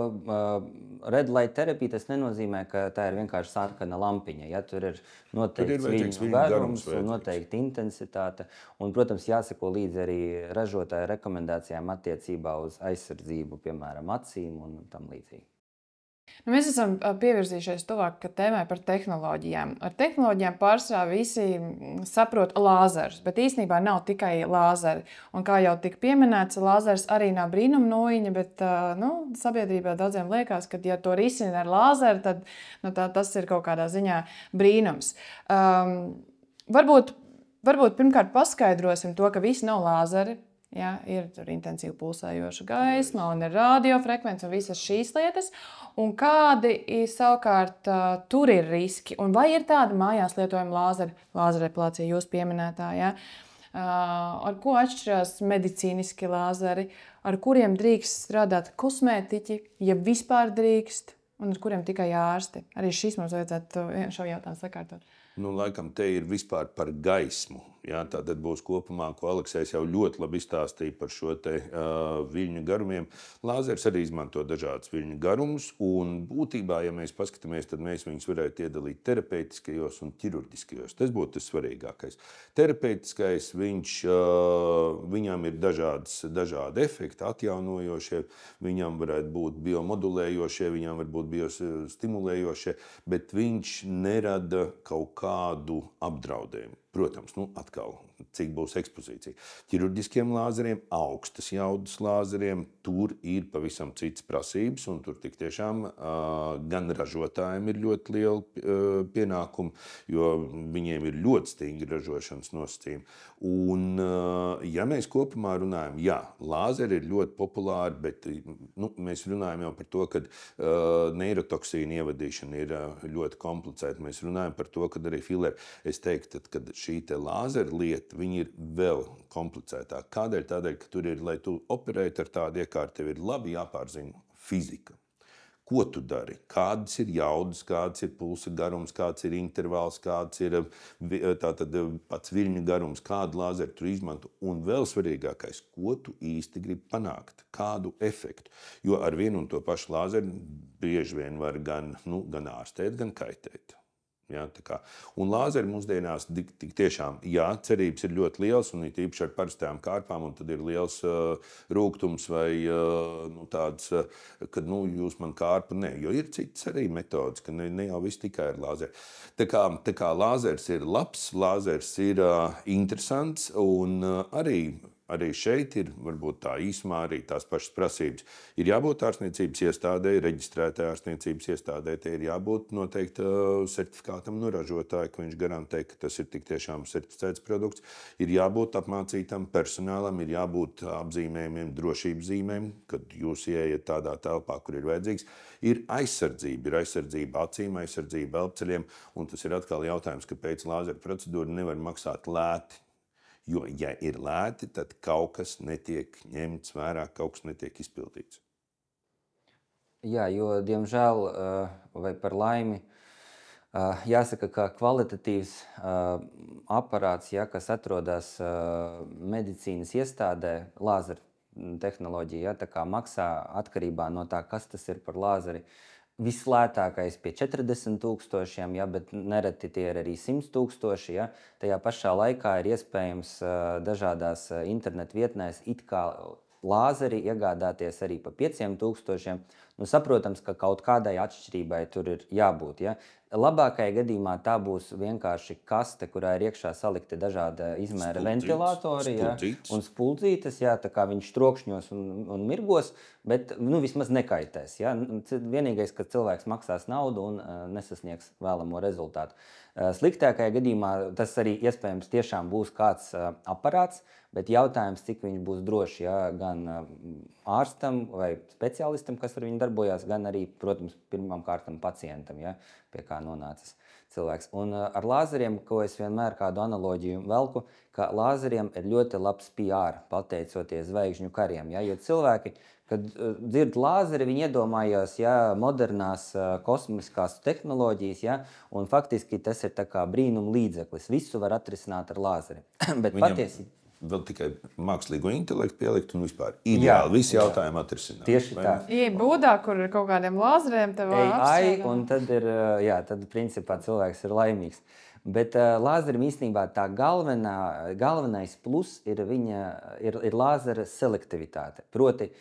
red light terapija tas nenozīmē, ka tā ir vienkārši sarkana lampiņa. Ja? Tur ir noteikts viļņu garums un noteikti intensitāte. Un, protams, jāseko līdzi arī ražotāja rekomendācijām attiecībā uz aizsardzību, piemēram, acīm un tam līdzīgi. Mēs esam pievirzījušies tuvāk tēmai par tehnoloģijām. Ar tehnoloģijām pārsvarā visi saprot lāzerus, bet īstenībā nav tikai lāzeri. Un kā jau tika pieminēts, lāzers arī nav brīnumnūjiņa, bet sabiedrībā daudziem liekas, ka ja to risina ar lāzeru, tad tas ir kaut kādā ziņā brīnums. Varbūt pirmkārt paskaidrosim to, ka visi nav lāzeri. Ja, ir tur intensīvi pulsējoša gaisma un ir radiofrekvence un visas šīs lietas. Un kādi savukārt tur ir riski? Un vai ir tāda mājās lietojama lāzerepilācija, jūs pieminētā? Ja? Ar ko atšķirās medicīniski lāzeri? Ar kuriem drīkst strādāt kosmētiķi, ja vispār drīkst? Un ar kuriem tikai ārsti? Arī šis mums vajadzētu šo jautājumu sakārtot. Laikam te ir vispār par gaismu. Jā, tā tad būs kopumā, ko Aleksējs jau ļoti labi izstāstīja par šo te viļņu garumiem. Lāzers arī izmanto dažādas viļņu garumus, un būtībā, ja mēs paskatāmies, tad mēs viņus varētu iedalīt terapeitiskajos un ķirurģiskajos. Tas būtu tas svarīgākais. Terapeitiskais, viņam ir dažādi efekti, atjaunojošie, viņam varētu būt biomodulējošie, viņam var būt biostimulējošie, bet viņš nerada kaut kādu apdraudējumu. Protams, atkal, cik būs ekspozīcija. Ķirurģiskiem lāzeriem, augstas jaudas lāzeriem, tur ir pavisam citas prasības, un tur tik tiešām gan ražotājiem ir ļoti liela pienākuma, jo viņiem ir ļoti stingri ražošanas nosacījumi. Un, ja mēs kopumā runājam, jā, lāzeri ir ļoti populāri, bet mēs runājam jau par to, ka neirotoksīnu ievadīšana ir ļoti komplicēta. Mēs runājam par to, ka arī fileri, es teiktu, ka šī te lāzera lieta, viņi ir vēl komplicētāk. Kādēļ? Tādēļ, ka tur ir, lai tu operētu ar tādu iekārtu, tev ir labi jāpārzina fizika. ko tu dari, kādas ir jaudas, kāds ir pulsa garums, kāds ir intervāls, kāds ir tātad pats viļņu garums, kādu lāzeru tu izmanto. Un vēl svarīgākais, ko tu īsti gribi panākt, kādu efektu. Jo ar vienu un to pašu lāzeru bieži vien var gan ārstēt, gan kaitēt. Ja, un lāzeri mūsdienās tik tiešām, jā, cerības ir ļoti liels, un ir īpaši ar parastajām kārpām, un tad ir liels rūgtums vai tāds, kad jūs man kārpu, nē, jo ir citas arī metodas, ka ne jau viss tikai ir lāzeri. Tā kā lāzers ir labs, lāzers ir interesants, un arī šeit ir, varbūt tā īsumā, arī tās pašas prasības. Ir jābūt ārstniecības iestādē, reģistrētai ārstniecības iestādē, te ir jābūt noteikti certifikātam no ražotāja, ka viņš garantē, ka tas ir tik tiešām certificēts produkts. Ir jābūt apmācītam personālam, ir jābūt apzīmējumiem, drošības zīmēm, kad jūs ieiet tādā telpā, kur ir vajadzīgs. Ir aizsardzība acīm, aizsardzība elpceļiem, un tas ir atkal jautājums, kāpēc lāzera procedūra nevar maksāt lēti. Jo, ja ir lēti, tad kaut kas netiek ņemts vērā, kaut kas netiek izpildīts. Jā, jo, diemžēl, vai par laimi, jāsaka, ka kvalitatīvs aparāts, kas atrodas medicīnas iestādē, lāzera tehnoloģija, tā kā maksā atkarībā no tā, kas tas ir par lāzeri. Vislētākais pie 40,000, bet nereti tie ir arī 100,000. Ja. Tajā pašā laikā ir iespējams dažādās internetu vietnēs it kā lāzeri iegādāties arī pa 5,000. Saprotams, ka kaut kādai atšķirībai tur ir jābūt. Ja. Labākajā gadījumā tā būs vienkārši kaste, kurā ir iekšā salikti dažāda izmēra ventilātori un spuldzītes, tā kā viņš trokšņos un mirgos, bet vismaz nekaitēs. Ja. Vienīgais, ka cilvēks maksās naudu un nesasniegs vēlamo rezultātu. Sliktākajā gadījumā tas arī iespējams tiešām būs kāds aparāts, bet jautājums, cik viņš būs drošs, gan ārstam vai speciālistam, kas ar viņu darbojās, gan arī, protams, pirmām kārtām pacientam, pie kā nonācis cilvēks. Un ar lāzeriem, ko es vienmēr kādu analoģiju velku, ka lāzeriem ir ļoti labs PR, pateicoties zvaigžņu kariem. Jo cilvēki, kad dzird lāzeri, viņi iedomājās modernās kosmiskās tehnoloģijas, un faktiski tas ir tā kā brīnum līdzeklis. Visu var atrisināt ar lāzeri. Bet patiesībā vēl tikai mākslīgo intelektu pielikt un vispār ideāli visi jautājumi atrisināt. Tieši tā. Ir būdā, kur ir kaut kādiem lāzeriem tev AI, un tad ir, tad principā cilvēks ir laimīgs. Bet lāzerim īstenībā tā galvenais plus ir lāzera selektivitāte. Proti,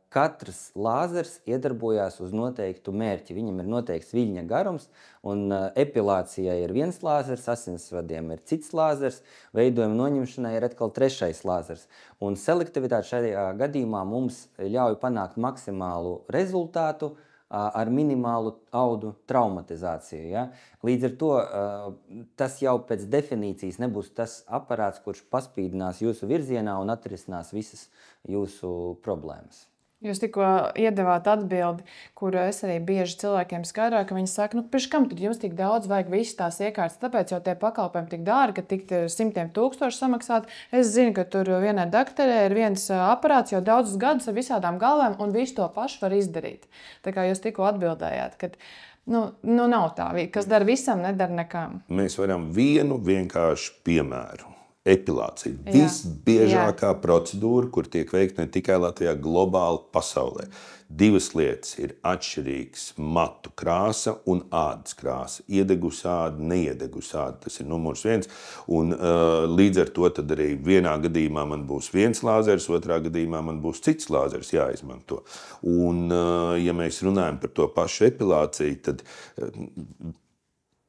katrs lāzers iedarbojās uz noteiktu mērķi. Viņam ir noteikts viļņa garums, un epilācijai ir viens lāzers, asinsvadiem ir cits lāzers, veidojuma noņemšanai ir atkal trešais lāzers. Un selektivitāte šajā gadījumā mums ļauj panākt maksimālu rezultātu ar minimālu audu traumatizāciju. Ja? Līdz ar to tas jau pēc definīcijas nebūs tas aparāts, kurš paspīdinās jūsu virzienā un atrisinās visas jūsu problēmas. Jūs tikko iedevāt atbildi, kuru es arī bieži cilvēkiem skaidroju, ka viņi saka, pirms kam tad jums tik daudz vajag visas tās iekārtas, tāpēc jau tie pakalpojumi tik dārgi, ka tik 100,000 samaksāt. Es zinu, ka tur vienai dakterē ir viens aparāts jau daudzus gadus ar visādām galvēm, un visu to pašu var izdarīt. Tā kā jūs tikko atbildējāt, ka nav tā, kas dara visam, nedara nekam. Mēs varam vienu vienkāršu piemēru. Epilācija. Visbiežākā procedūra, kur tiek veikta ne tikai Latvijā, globāli pasaulē. Divas lietas ir atšķirīgas matu krāsa un ādas krāsa. Iedegus āda, neiedegus āda. Tas ir numurs 1. Un līdz ar to tad arī vienā gadījumā man būs viens lāzers, otrā gadījumā man būs cits lāzers jāizmanto. Un ja mēs runājam par to pašu epilāciju, tad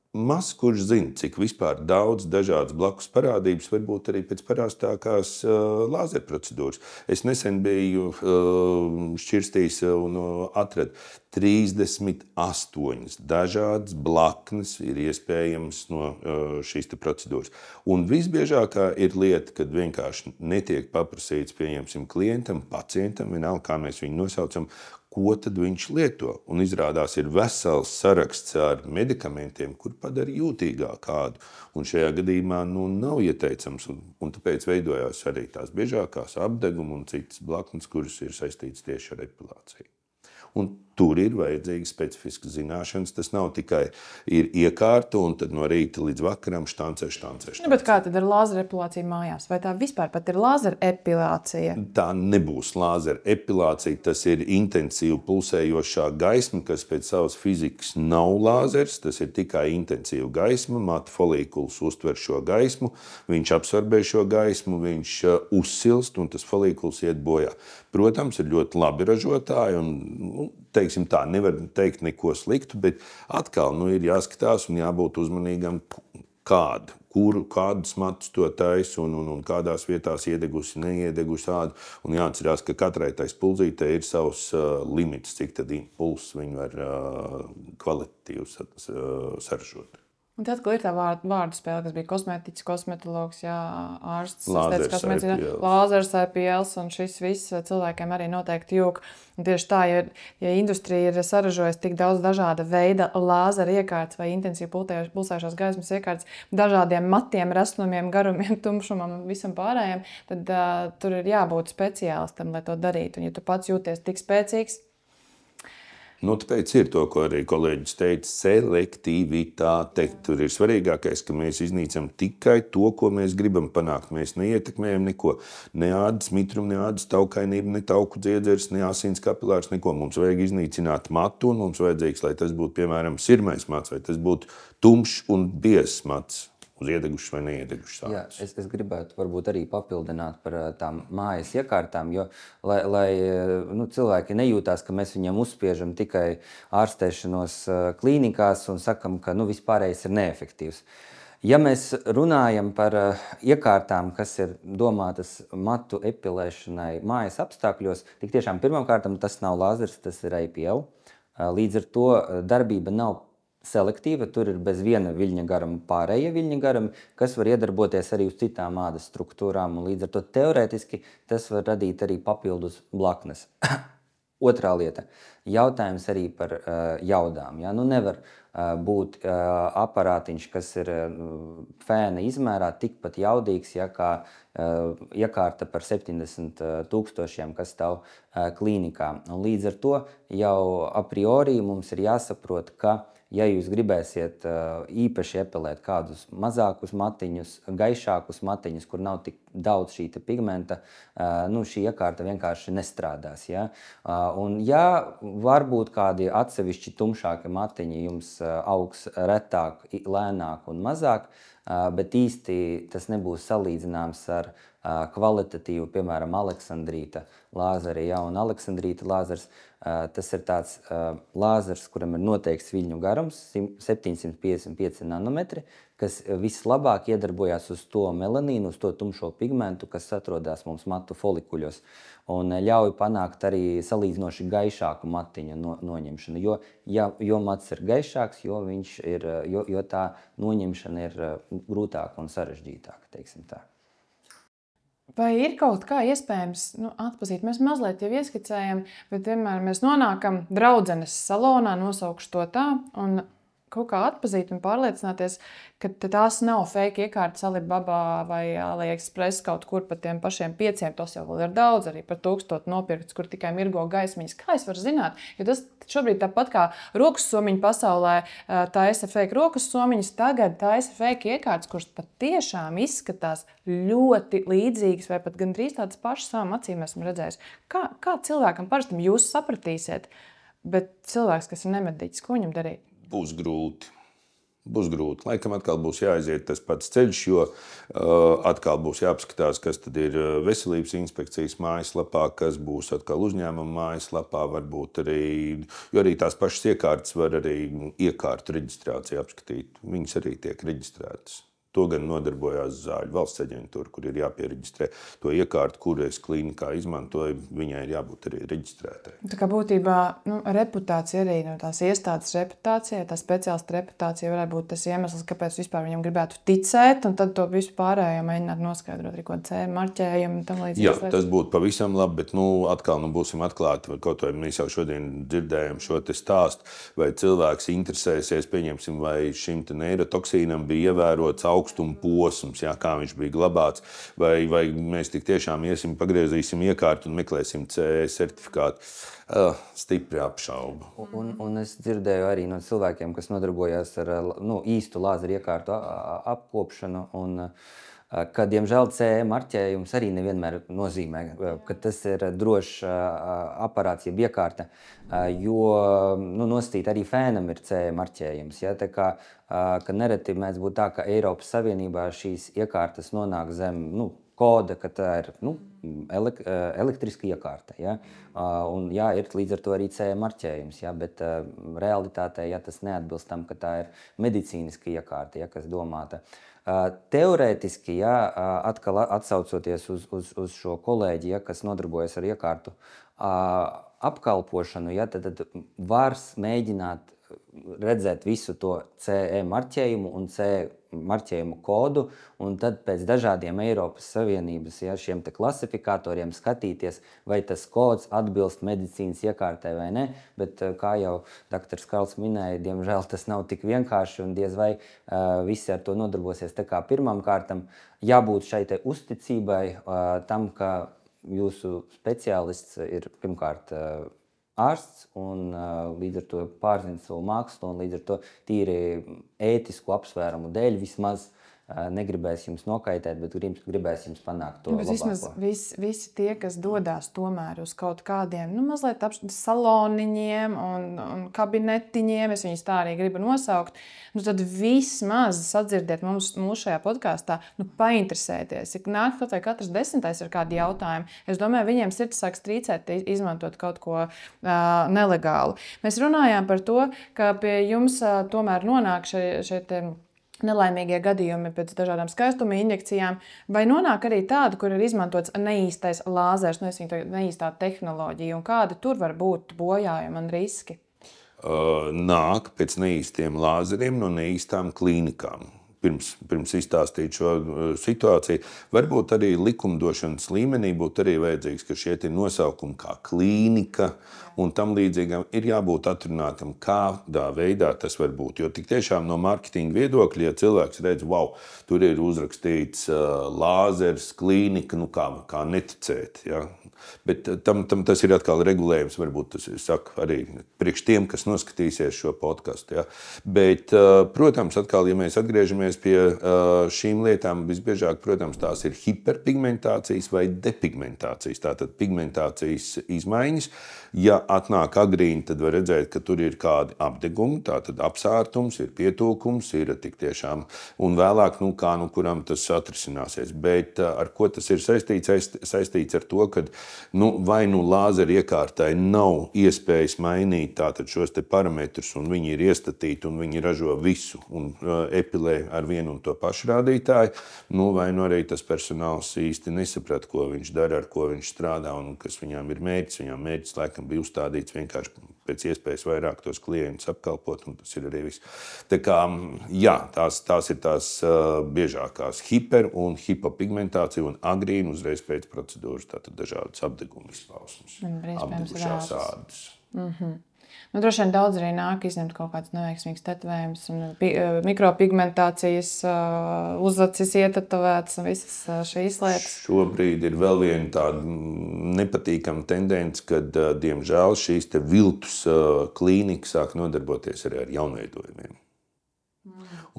maz kurš zina, cik vispār daudz dažādas blakus parādības var būt arī pēc parastākās lāzera procedūras. Es nesen biju šķirstījis un atradu 38 dažādas blaknes ir iespējams no šīs procedūras. Un visbiežākā ir lieta, kad vienkārši netiek paprasīts, pieņemsim, klientam, pacientam, vienalga, kā mēs viņu nosaucam, ko tad viņš lieto. Un izrādās ir vesels saraksts ar medikamentiem, kur padara jūtīgāk ādu. Un šajā gadījumā nav ieteicams. Un tāpēc veidojās arī tās biežākās apdeguma un citas blaknes, kuras ir saistītas tieši ar epilāciju. un tur ir vajadzīgas specifiskas zināšanas. Tas nav tikai ir iekārta un tad no rīta līdz vakaram štancē. Bet kā tad ar lāzera epilāciju mājās? Vai tā vispār pat ir lāzera epilācija? Tā nebūs lāzera epilācija, tas ir intensīvi pulsējošā gaisma, kas pēc savas fizikas nav lāzers, tas ir tikai intensīva gaisma, matu folīkuls uztver šo gaismu, viņš absorbē šo gaismu, viņš uzsilst un tas folīkuls iet bojā. Protams, ir ļoti labi ražotāji un, teiksim tā, nevar teikt neko sliktu, bet atkal ir jāskatās un jābūt uzmanīgam, kādus matus to taisa un kādās vietās iedegusi, neiedegusi ādu. Un jāatcerās, ka katrai tai spuldzītei ir savs limits, cik tad impulss viņi var kvalitatīvi saražot. Un tad, kad ir tā vārdu spēle, kas bija kosmētiķis, kosmetologs, ārsts, lāzers, IPLs un šis viss cilvēkiem arī noteikti jūg. Un tieši tā, ja industrija ir saražojusi tik daudz dažāda veida lāzera iekārtas vai intensīvi pulsējušās gaismas iekārtas, dažādiem matiem, resnumiem, garumiem, tumšumam un visam pārējiem, tad tur ir jābūt speciālistam, lai to darītu. Un ja tu pats jūties tik spēcīgs, Tāpēc ir to, ko arī kolēģis teica, selektivitāte. Tur ir svarīgākais, ka mēs iznīcam tikai to, ko mēs gribam panākt. Mēs neietekmējam neko. Ne ādas mitrumu, ne ādas taukainību, ne tauku dziedzers, ne asins kapilārs, neko. Mums vajag iznīcināt matu, un mums vajadzīgs, lai tas būtu, piemēram, sirmais mats, vai tas būtu tumšs un biezs mats. Uz iedegušas vai neiedegušas ādas. Jā, es gribētu varbūt arī papildināt par tām mājas iekārtām, jo lai cilvēki nejūtās, ka mēs viņiem uzspiežam tikai ārstēšanos klīnikās un sakam, ka vispārējais ir neefektīvs. Ja mēs runājam par iekārtām, kas ir domātas matu epilēšanai mājas apstākļos, tik tiešām pirmkārt tas nav lāzers, tas ir IPL. Līdz ar to darbība nav selektīva, tur ir bez viena viļņa garuma pārējie viļņa garumi, kas var iedarboties arī uz citām ādas struktūrām, un līdz ar to teorētiski tas var radīt arī papildus blaknes. Otrā lieta – jautājums arī par jaudām. Ja? Nevar būt aparātiņš, kas ir fēna izmērā, tikpat jaudīgs, kā iekārta par 70 000, kas stāv klīnikā. Un līdz ar to jau a priori mums ir jāsaprot, ka ja jūs gribēsiet īpaši epilēt kādus mazākus matiņus, gaišākus matiņus, kur nav tik daudz šī pigmenta, šī iekārta vienkārši nestrādās. Ja? Un varbūt kādi atsevišķi tumšāki matiņi jums augs retāk, lēnāk un mazāk, bet īsti tas nebūs salīdzināms ar kvalitatīvu, piemēram, aleksandrīta lāzeri. Ja? Un aleksandrīta lāzers, tas ir tāds lāzers, kuram ir noteikts viļņu garums, 755 nanometri, kas vislabāk iedarbojās uz to melanīnu, uz to tumšo pigmentu, kas atrodas mums matu folikuļos, un ļauj panākt arī salīdzinoši gaišāku matiņu noņemšanu. Jo mats ir gaišāks, jo tā noņemšana ir grūtāka un sarežģītāka, teiksim tā. Vai ir kaut kā iespējams atpazīt? Mēs mazliet jau ieskicējam, bet vienmēr mēs nonākam draudzenes salonā, nosaukšu to tā, un kaut kā atpazīt un pārliecināties, ka tās nav fake iekārtas Alibaba vai AliExpress kaut kur par tiem pašiem 5, tos jau vēl ir daudz, arī par 1000 nopirkts, kur tikai mirgo gaismiņas. Kā es varu zināt? Jo tas šobrīd tāpat kā rokas somiņu pasaulē taisa fake rokas somiņas, tagad taisa fake iekārtas, kuras patiešām izskatās ļoti līdzīgas vai pat gandrīz tādas pašas savām acīm esmu redzējis. Kā cilvēkam parastam jūs sapratīsiet, bet cilvēks, kas ir nemediķis, ko viņam darīt? Būs grūti. Laikam atkal būs jāaiziet tas pats ceļš, jo atkal būs jāapskatās, kas tad ir veselības inspekcijas mājaslapā, kas būs atkal uzņēmuma mājaslapā, varbūt arī, jo arī tās pašas iekārtas var arī iekārtu reģistrāciju apskatīt. Viņas arī tiek reģistrētas. To gan nodarbojās Zāļu valsts aģentūra, kur ir jāpiereģistrē to iekārtu, kuru es klīnikā izmantoju, viņai ir jābūt arī reģistrētai. Tā kā būtībā reputācija arī, tās iestādes reputācija, tā speciālista reputācija varētu būt tas iemesls, kāpēc vispār viņam gribētu ticēt, un tad to visu pārējo mēģināt noskaidrot arī, ko C marķējumu tam līdzīgi. Jā, tas būtu pavisam labi, bet atkal būsim atklāti, kaut vai mēs jau šodien dzirdējam šo te stāstu, vai cilvēks interesēsies, pieņemsim, vai šim te neirotoksīnam bija ievērots augstuma posms, jā, kā viņš bija glabāts, vai mēs tik tiešām pagriezīsim iekārtu un meklēsim CE certifikātu. Stipri apšaubu. Un es dzirdēju arī no cilvēkiem, kas nodarbojās ar īstu lāzeru iekārtu apkopšanu, ka, diemžēl, CE marķējums arī nevienmēr nozīmē, ka tas ir drošs aparāts, jeb iekārta, jo nosacīt arī fēnam ir CE marķējums. Ja? Tā kā, ka nereti mēdz būt tā, ka Eiropas Savienībā šīs iekārtas nonāk zem koda, ka tā ir elektriska iekārta. Ja? Un, jā, ir līdz ar to arī CE marķējums, ja? Bet realitātē tas neatbilst tam, ka tā ir medicīniska iekārta, ja? Kas domāta. Teorētiski, ja, atkal atsaucoties uz šo kolēģi, ja, kas nodarbojas ar iekārtu apkalpošanu, ja, tad var mēģināt redzēt visu to CE marķējumu un CE marķējumu kodu, un tad pēc dažādiem Eiropas Savienības šiem te klasifikatoriem skatīties, vai tas kods atbilst medicīnas iekārtai vai ne, bet kā jau dr. Karls minēja, diemžēl tas nav tik vienkārši un diez vai visi ar to nodarbosies. Tā kā pirmām kārtam jābūt šai te uzticībai tam, ka jūsu speciālists ir pirmkārt ārsts un līdz ar to pārzina savu mākslu un līdz ar to tīri ētisku apsvērumu dēļ vismaz negribēs jums nokaitēt, bet gribēs jums panākt to labāko. Vismaz visi tie, kas dodās tomēr uz kaut kādiem mazliet saloniņiem un kabinetiņiem, es viņus tā arī gribu nosaukt, tad vismaz sadzirdiet mūsu šajā podkāstā, painteresēties. Ja nāk kaut vai katrs 10. ar kādu jautājumu, es domāju, viņiem sirds sāk strīcēt izmantot kaut ko nelegālu. Mēs runājām par to, ka pie jums tomēr nonāk šie nelaimīgie gadījumi pēc dažādām skaistuma injekcijām, vai nonāk arī tādi, kur ir izmantots neīstais lāzers, neīstā tehnoloģija, un kādi tur var būt bojājumi un riski? Nāk pēc neīstiem lāzeriem no neīstām klīnikām. Pirms izstāstīt šo situāciju, varbūt arī likumdošanas līmenī būtu arī vajadzīgs, ka šie nosaukumi kā klīnika un tam līdzīgam ir jābūt atrunātam, kādā veidā tas var būt. Jo tik tiešām no mārketinga viedokļa, ja cilvēks redz, wow, tur ir uzrakstīts lāzers, klīnika, kā neticēt. Ja? Bet tam tas ir atkal regulējums, varbūt tas saka arī priekš tiem, kas noskatīsies šo podcastu. Ja? Bet, protams, atkal, ja mēs atgriežamies pie šīm lietām, visbiežāk, protams, tās ir hiperpigmentācijas vai depigmentācijas, tātad pigmentācijas izmaiņas. Ja atnāk agrīni, tad var redzēt, ka tur ir kādi apdegumi, tātad apsārtums, ir pietūkums, ir tik tiešām, un vēlāk, kuram tas atrisināsies. Bet ar ko tas ir saistīts? Saistīts ar to, ka vai lāzera iekārtai nav iespējas mainīt tātad šos te parametrus, un viņi ir iestatīti, un viņi ražo visu, un epilē ar vienu un to pašu rādītāju, vai arī tas personāls īsti nesaprat, ko viņš dara, ar ko viņš strādā, un kas viņām ir mērķis. Viņām mērķis laikam bija uzstādīts vienkārši pēc iespējas vairāk tos klientus apkalpot, un tas ir arī viss. Tā kā, jā, tās ir tās biežākās hiper- un hipopigmentācija un agrīna uzreiz pēc procedūras, tātad dažādas apdeguma izpausmes, apdegušās ādas. Droši vien daudz arī nāk izņemt kaut kādas neveiksmīgas tetovējumus un mikropigmentācijas, uzacis ietetovētas un visas šīs lietas. Šobrīd ir vēl viena tāda nepatīkama tendence, kad, diemžēl, šīs te viltus klīnikas sāk nodarboties arī ar jaunveidojumiem.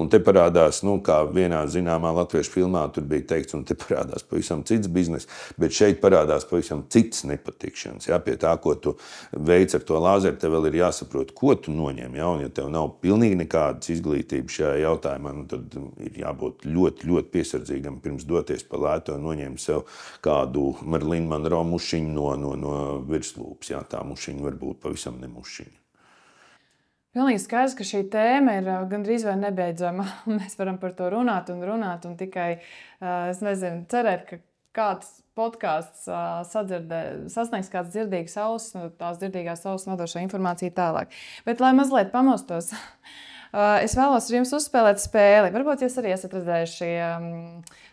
Un te parādās, kā vienā zināmā latviešu filmā tur bija teikts, un te parādās pavisam cits biznes, bet šeit parādās pavisam cits nepatikšanas. Ja? Pie tā, ko tu veic ar to lāzeru, tev vēl ir jāsaprot, ko tu noņem. Ja? Un ja tev nav pilnīgi nekādas izglītības šajā jautājumā, tad ir jābūt ļoti, ļoti piesardzīgam pirms doties pa lēto un noņemt sev kādu Marilyn Monroe mušiņu no virslūpas. Ja? Tā mušiņa var būt pavisam nemušiņa. Pilnīgi skaidrs, ka šī tēma ir gandrīz vai nebeidzama. Mēs varam par to runāt un tikai, es nezinu, cerēt, ka kāds podcasts sasniegs kāds dzirdīgs ausis, tās dzirdīgās ausis nodošo informāciju tālāk. Bet, lai mazliet pamostos, Es vēlos ar jums uzspēlēt spēli. Varbūt jūs arī esat redzējuši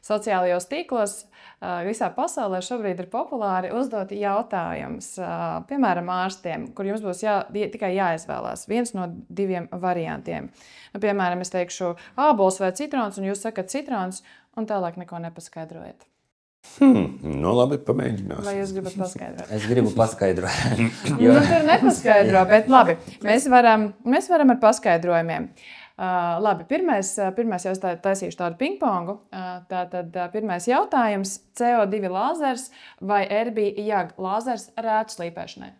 sociālajos tīklos. Visā pasaulē šobrīd ir populāri uzdot jautājumus, piemēram, ārstiem, kur jums būs tikai jāizvēlās viens no 2 variantiem. Piemēram, es teikšu ābols vai citrons, un jūs sakat citrons, un tālāk neko nepaskaidrojat. Nu, labi, pamēģināsim. Vai jūs gribat paskaidrot? Es gribu paskaidrot. Nu, tur nepaskaidro, bet labi, mēs varam ar paskaidrojumiem. Labi, pirmais jau taisīšu tādu pingpongu. Tātad pirmais jautājums – CO2 lāzers vai RB-JAG lāzers rētu slīpēšanai?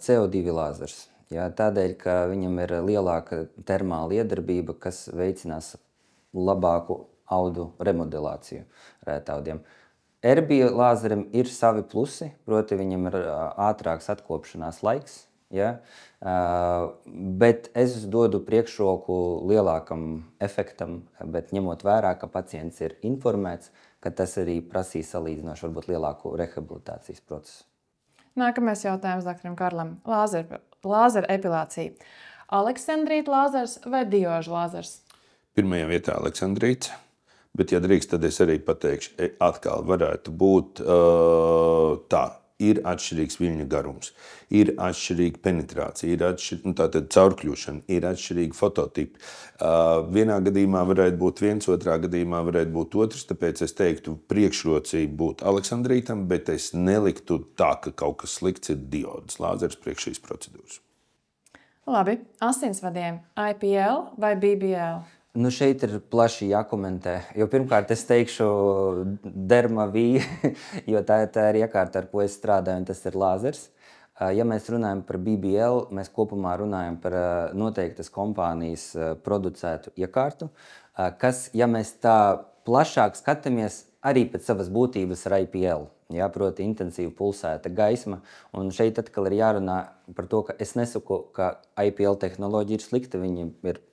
CO2 lāzers. Jā, tādēļ, ka viņam ir lielāka termāla iedarbība, kas veicinās labāku audu remodelāciju rētaudiem. RB lāzerim ir savi plusi, proti viņam ir ātrāks atkopšanās laiks. Ja? Bet es dodu priekšroku lielākam efektam, bet ņemot vērā, ka pacients ir informēts, ka tas arī prasīs salīdzinoši varbūt lielāku rehabilitācijas procesu. Nākamais jautājums doktoram Karlam. Lāzera epilācija. Aleksandrīta lāzers vai Dioža lāzers? Pirmajā vietā Aleksandrīts. Bet, ja drīkst, tad es arī pateikšu, atkal varētu būt tā. Ir atšķirīgs viļņa garums, ir atšķirīga penetrācija, ir atšķirīga caurkļūšana, ir atšķirīga fototipi. Vienā gadījumā varētu būt viens, otrā gadījumā varētu būt otrs, tāpēc es teiktu priekšrocība būt Aleksandrītam, bet es neliktu tā, ka kaut kas slikts ir diodas lāzers priekš šīs procedūras. Labi, asinsvadiem IPL vai BBL? Nu, šeit ir plaši jākomentē, jo pirmkārt es teikšu dermavī, jo tā ir iekārta, ar ko es strādāju, un tas ir lāzers. Ja mēs runājam par BBL, mēs kopumā runājam par noteiktas kompānijas producētu iekārtu, kas, ja mēs tā plašāk skatāmies, arī pēc savas būtības ar IPL, ja, proti intensīvi pulsēta gaisma, un šeit atkal ir jārunā par to, ka es nesaku, ka IPL tehnoloģija ir slikta, viņi ir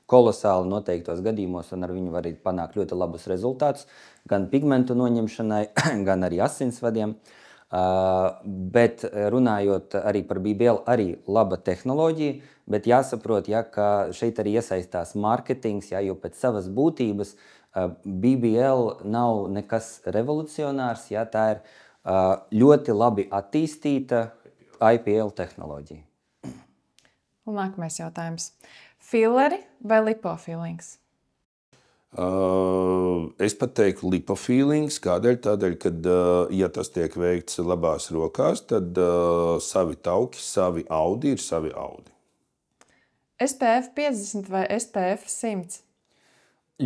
kolosāli noteiktos gadījumos, un ar viņu var panākt ļoti labus rezultātus, gan pigmentu noņemšanai, gan arī asinsvadiem. Bet runājot arī par BBL, arī laba tehnoloģija, bet jāsaprot, ja, ka šeit arī iesaistās mārketings, ja, jo pēc savas būtības BBL nav nekas revolucionārs, ja, tā ir ļoti labi attīstīta IPL tehnoloģija. Un nākamais jautājums. Filleri vai lipofillings? Es pat teiktu lipofillings. Kādēļ? Tādēļ, ka, ja tas tiek veikts labās rokās, tad savi tauki, savi audi ir savi audi. SPF 50 vai SPF 100?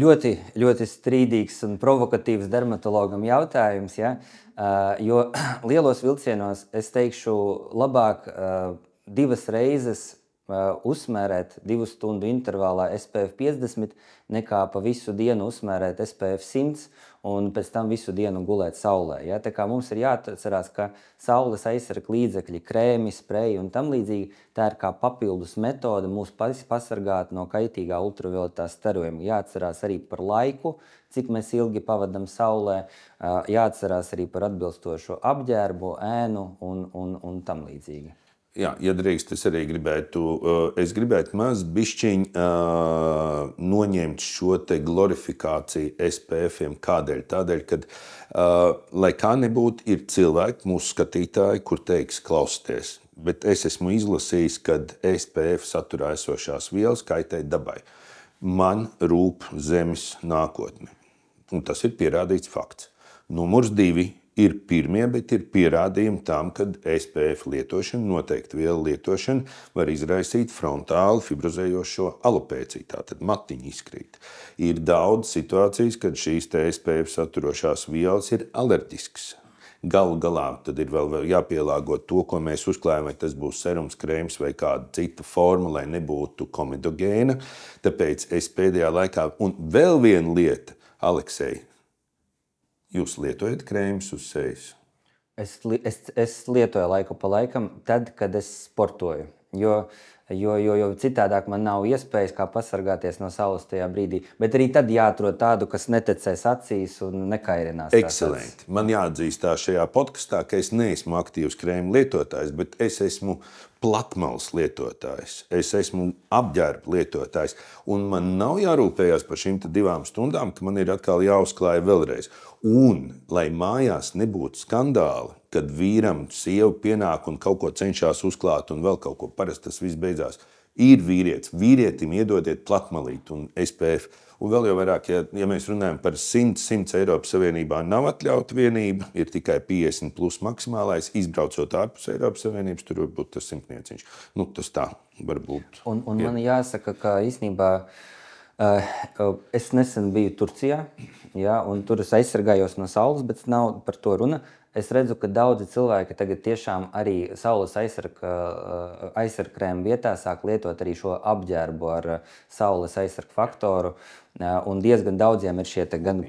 Ļoti, ļoti strīdīgs un provokatīvs dermatologam jautājums, ja? Jo lielos vilcienos es teikšu labāk 2 reizes uzsmērēt 2 stundu intervālā SPF 50 nekā pa visu dienu uzsmērēt SPF 100 un pēc tam visu dienu gulēt saulē. Ja? Tā kā mums ir jāatcerās, ka saules aizsarga līdzekļi, krēmi, spreji un tam līdzīgi, tā ir kā papildus metode mūs pasargāt no kaitīgā ultravioletā starojuma. Jāatcerās arī par laiku, cik mēs ilgi pavadam saulē, jāatcerās arī par atbilstošo apģērbu, ēnu un tam līdzīgi. Jā, ja drīkst, es arī gribētu maz bišķiņ noņemt šo te glorifikāciju SPF-iem. Kādēļ? Tādēļ, kad, lai kā nebūtu, ir cilvēki, mūsu skatītāji, kur teiks klausieties, bet es esmu izlasījis, kad SPF saturā esošās vielas kaitē dabai. Man rūp zemes nākotne, un tas ir pierādīts fakts. Numurs 2. Ir pirmie, bet ir pierādījumi tam, ka SPF lietošana, noteikti vielu lietošana var izraisīt frontāli fibrozējošo alopēciju, tātad matiņi izkrīt. Ir daudz situācijas, kad šīs SPF saturošās vielas ir alerģiskas. Galu galā tad ir vēl jāpielāgo to, ko mēs uzklājam, vai tas būs serums, krēms vai kāda cita forma, lai nebūtu komedogēna. Tāpēc es pēdējā laikā, un vēl viena lieta, Aleksej, jūs lietojat krēmus uz sejas? Es lietoju laiku pa laikam tad, kad es sportoju, jo citādāk man nav iespējas kā pasargāties no saules tajā brīdī. Bet arī tad jāatrod tādu, kas netecēs acīs un nekairinās. Ekscelenti. Man jāatzīst tā šajā podkastā, ka es neesmu aktīvs krēmu lietotājs, bet es esmu platmalas lietotājs, es esmu apģērba lietotājs, un man nav jārūpējās par šīm 2 stundām, ka man ir atkal jāuzklāja vēlreiz. Un, lai mājās nebūtu skandāli, kad vīram sieva pienāk un kaut ko cenšas uzklāt un vēl kaut ko, parasti tas viss beidzās. Ir vīrietis, vīrietim iedodiet platmalīt un SPF. Un vēl jau vairāk, ja mēs runājam par 100 Eiropas Savienībā nav atļauta vienība, ir tikai 50 plus maksimālais, izbraucot ārpus Eiropas Savienības, tur var būt tas 100. Tas tā varbūt. Un man jāsaka, ka īstenībā es nesen biju Turcijā, un tur es aizsargājos no saules, bet nav par to runa. Es redzu, ka daudzi cilvēki tagad tiešām arī saules aizsargkrēmu vietā sāk lietot arī šo apģērbu ar saules aizsargu faktoru. Un diezgan daudziem ir šie gan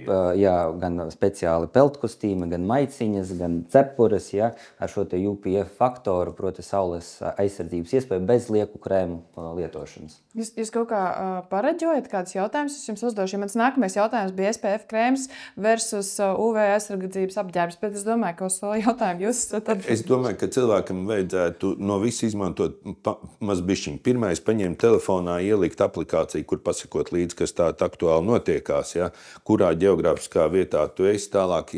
speciāli peltkostīmi, gan maiciņas, gan cepures, ar šo te UPF faktoru, proti saules aizsardzības iespēju bez lieku krēmu lietošanas. Jūs kaut kā pareģojat kādus jautājumus? Es jums uzdošu, ja mans nākamais jautājums bija SPF krēms versus UV aizsardzības apģērbs, bet es domāju, ka uz šo jautājumu jūs tad... Es domāju, ka cilvēkam vajadzētu no visu izmantot maz bišķiņu. Pirmais, paņemt telefonā, ielikt aplikāciju, kur pasakot līdz, kas tā aktuāli notiekās, kurā ģeogrāfiskā vietā tu esi, tālāk,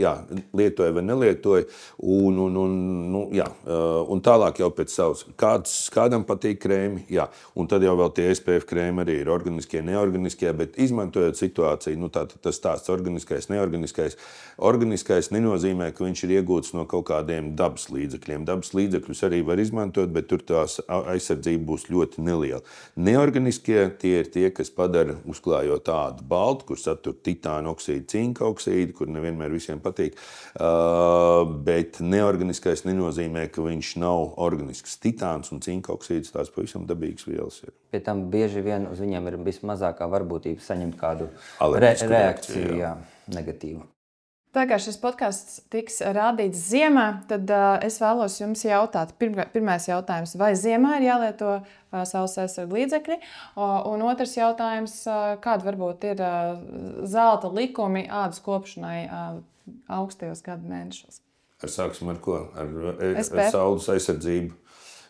lietoji vai nelietoji, un tālāk jau pēc savas, kādam patīk krēmi, un tad jau vēl tie SPF krēmi arī ir organiskie, neorganiskie, bet izmantojot situāciju, tas stāsts organiskais, neorganiskais. Organiskais nenozīmē, ka viņš ir iegūts no kaut kādiem dabas līdzekļiem. Dabas līdzekļus arī var izmantot, bet tur tās aizsardzība būs ļoti neliela. Neorganiskie tie ir tie, kas padara uzklājot tādu baltu, kur satur titāna oksīdu, cinka oksīdu, kur nevienmēr visiem patīk, bet neorganiskais nenozīmē, ka viņš nav organisks. Titāns un cinka oksīds tās pavisam dabīgas vielas ir. Pie tam bieži vien uz viņiem ir vismazākā varbūtība saņemt kādu reakciju, negatīvu. Tā kā šis podcasts tiks rādīts ziemā, tad es vēlos jums jautāt. Pirmais jautājums, vai ziemā ir jālieto saules aizsargu līdzekļi? Un otrs jautājums, kāda varbūt ir zelta likumi ādas kopšanai augstajos gadu mēnešos? Sāksim ar ko? Ar saules aizsardzību.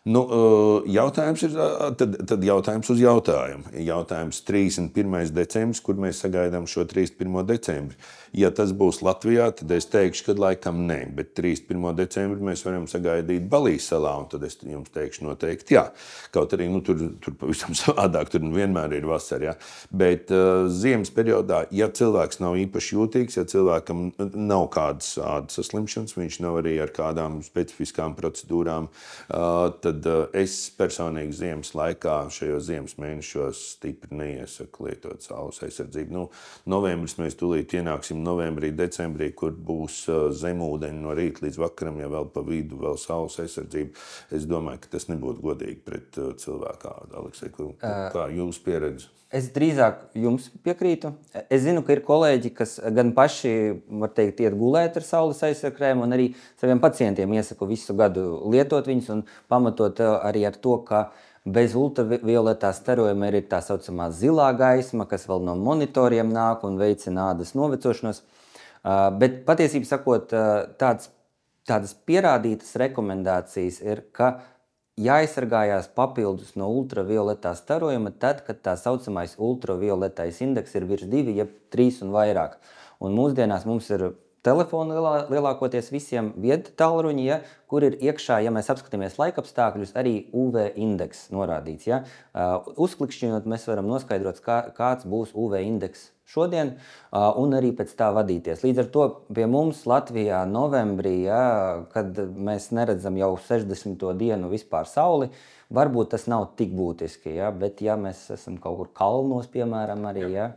Jautājums ir tad jautājums uz jautājumu. Jautājums 31. decembris, kur mēs sagaidām šo 31. decembri. Ja tas būs Latvijā, tad es teikšu, ka laikam nē, bet 31. decembri mēs varam sagaidīt Balijas salā, un tad es jums teikšu noteikti jā. Kaut arī tur pavisam savādāk, tur vienmēr ir vasara, Bet ziemas periodā, ja cilvēks nav īpaši jūtīgs, ja cilvēkam nav kādas ādas saslimšanas, viņš nav arī ar kādām specifiskām procedūrām, tad es personīgi ziemas laikā, šajos ziemas mēnešos stipri neiesaku lietot saules aizsardzību. Novembris mēs tūlīt ienāksim novembrī, decembrī, kur būs zemūdeņi no rīta līdz vakaram, ja vēl pa vidu vēl saules aizsardzību. Es domāju, ka tas nebūtu godīgi pret cilvēku ādu. Aleksej, kā jūs pieredzi? Es drīzāk jums piekrītu. Es zinu, ka ir kolēģi, kas gan paši, var teikt, iet gulēt ar saules aizsargkrēmu un arī saviem pacientiem iesaku visu gadu lietot viņus un pamatot arī ar to, ka bez ultravioletā starojuma ir tā saucamā zilā gaisma, kas vēl no monitoriem nāk un veicina ādas novecošanos. Bet patiesībā sakot, tādas pierādītas rekomendācijas ir, ka jāaizsargājās papildus no ultravioletā starojuma tad, kad tā saucamais ultravioletais indeks ir virs 2, jeb 3 un vairāk. Un mūsdienās mums ir telefoni lielākoties visiem viedi tālruņi, kur ir iekšā, ja mēs apskatāmies laikapstākļus, arī UV indeks norādīts. Uzklikšķinot, mēs varam noskaidrot, kāds būs UV indeks šodien un arī pēc tā vadīties. Līdz ar to pie mums Latvijā novembrī, kad mēs neredzam jau 60. dienu vispār sauli, varbūt tas nav tik būtiski, bet ja mēs esam kaut kur kalnos, piemēram, arī,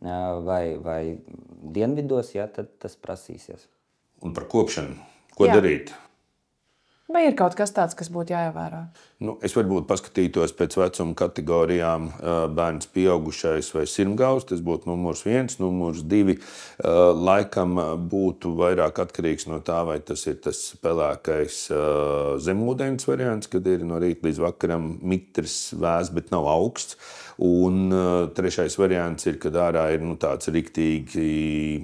vai dienvidos, tad tas prasīsies. Un par kopšanu, ko darīt? Vai ir kaut kas tāds, kas būtu jāievēro? Es varbūt paskatītos pēc vecuma kategorijām bērns pieaugušais vai sirmgavs, tas būtu numurs 1, numurs 2. Laikam būtu vairāk atkarīgs no tā, vai tas ir tas pelēkais zemūdens variants, kad ir no rīta līdz vakaram mitrs vēs, bet nav augsts. Un trešais variants ir, kad ārā ir tāds riktīgi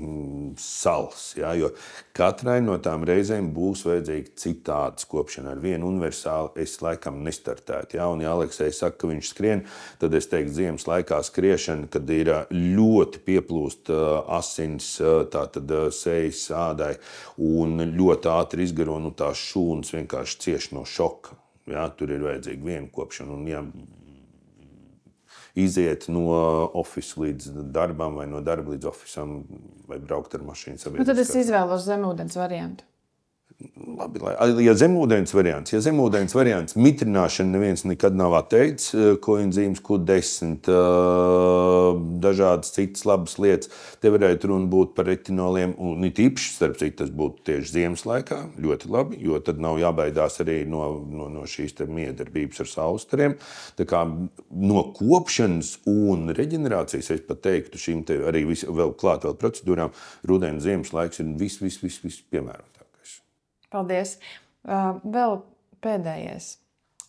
sals. Ja, jo katrai no tām reizēm būs vajadzīga citāds kopšana. Ar vienu universālu es laikam nestartētu. Ja, un ja Aleksei saka, ka viņš skrien, tad es teiktu, ziemas laikā skriešana, kad ir ļoti pieplūst asins tātad sejas ādai un ļoti ātri izgaro, tās šūnas vienkārši cieši no šoka. Ja, tur ir vajadzīga viena kopšana. Un, ja iziet no office līdz darbam vai no darba līdz officam vai braukt ar mašīnu sabiedriskā. Tad es izvēlos zemūdens variantu. Labi, ja zemūdens variants, mitrināšana neviens nekad nav atteicis, koenzīms Q10, dažādas citas labas lietas. Te varētu runa būt par retinoliem, un it īpaši, starp citu, tas būtu tieši ziemas laikā, ļoti labi, jo tad nav jābaidās arī no šīs miedarbības ar saulestariem. Tā kā no kopšanas un reģenerācijas, es pat teiktu, šīm te arī vēl klāt vēl procedūrām, rudens ziemas laiks ir viss piemērotākais. Paldies. Vēl pēdējais,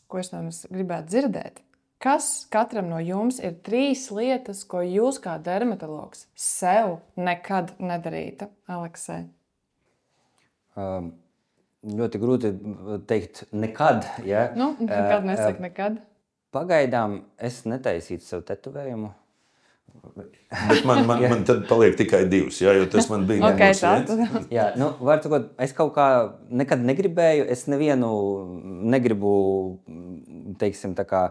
ko es no jums gribētu dzirdēt. Kas katram no jums ir 3 lietas, ko jūs kā dermatologs sev nekad nedarītu, Aleksei? Ļoti grūti teikt nekad. Ja? Nekad nesaka nekad. Pagaidām es netaisītu sev tetovējumu. Bet man tad paliek tikai 2, ja, jo tas man bija viens. Jā, var sakot, es kaut kā nekad negribēju, es nevienu negribu, teiksim, tā kā,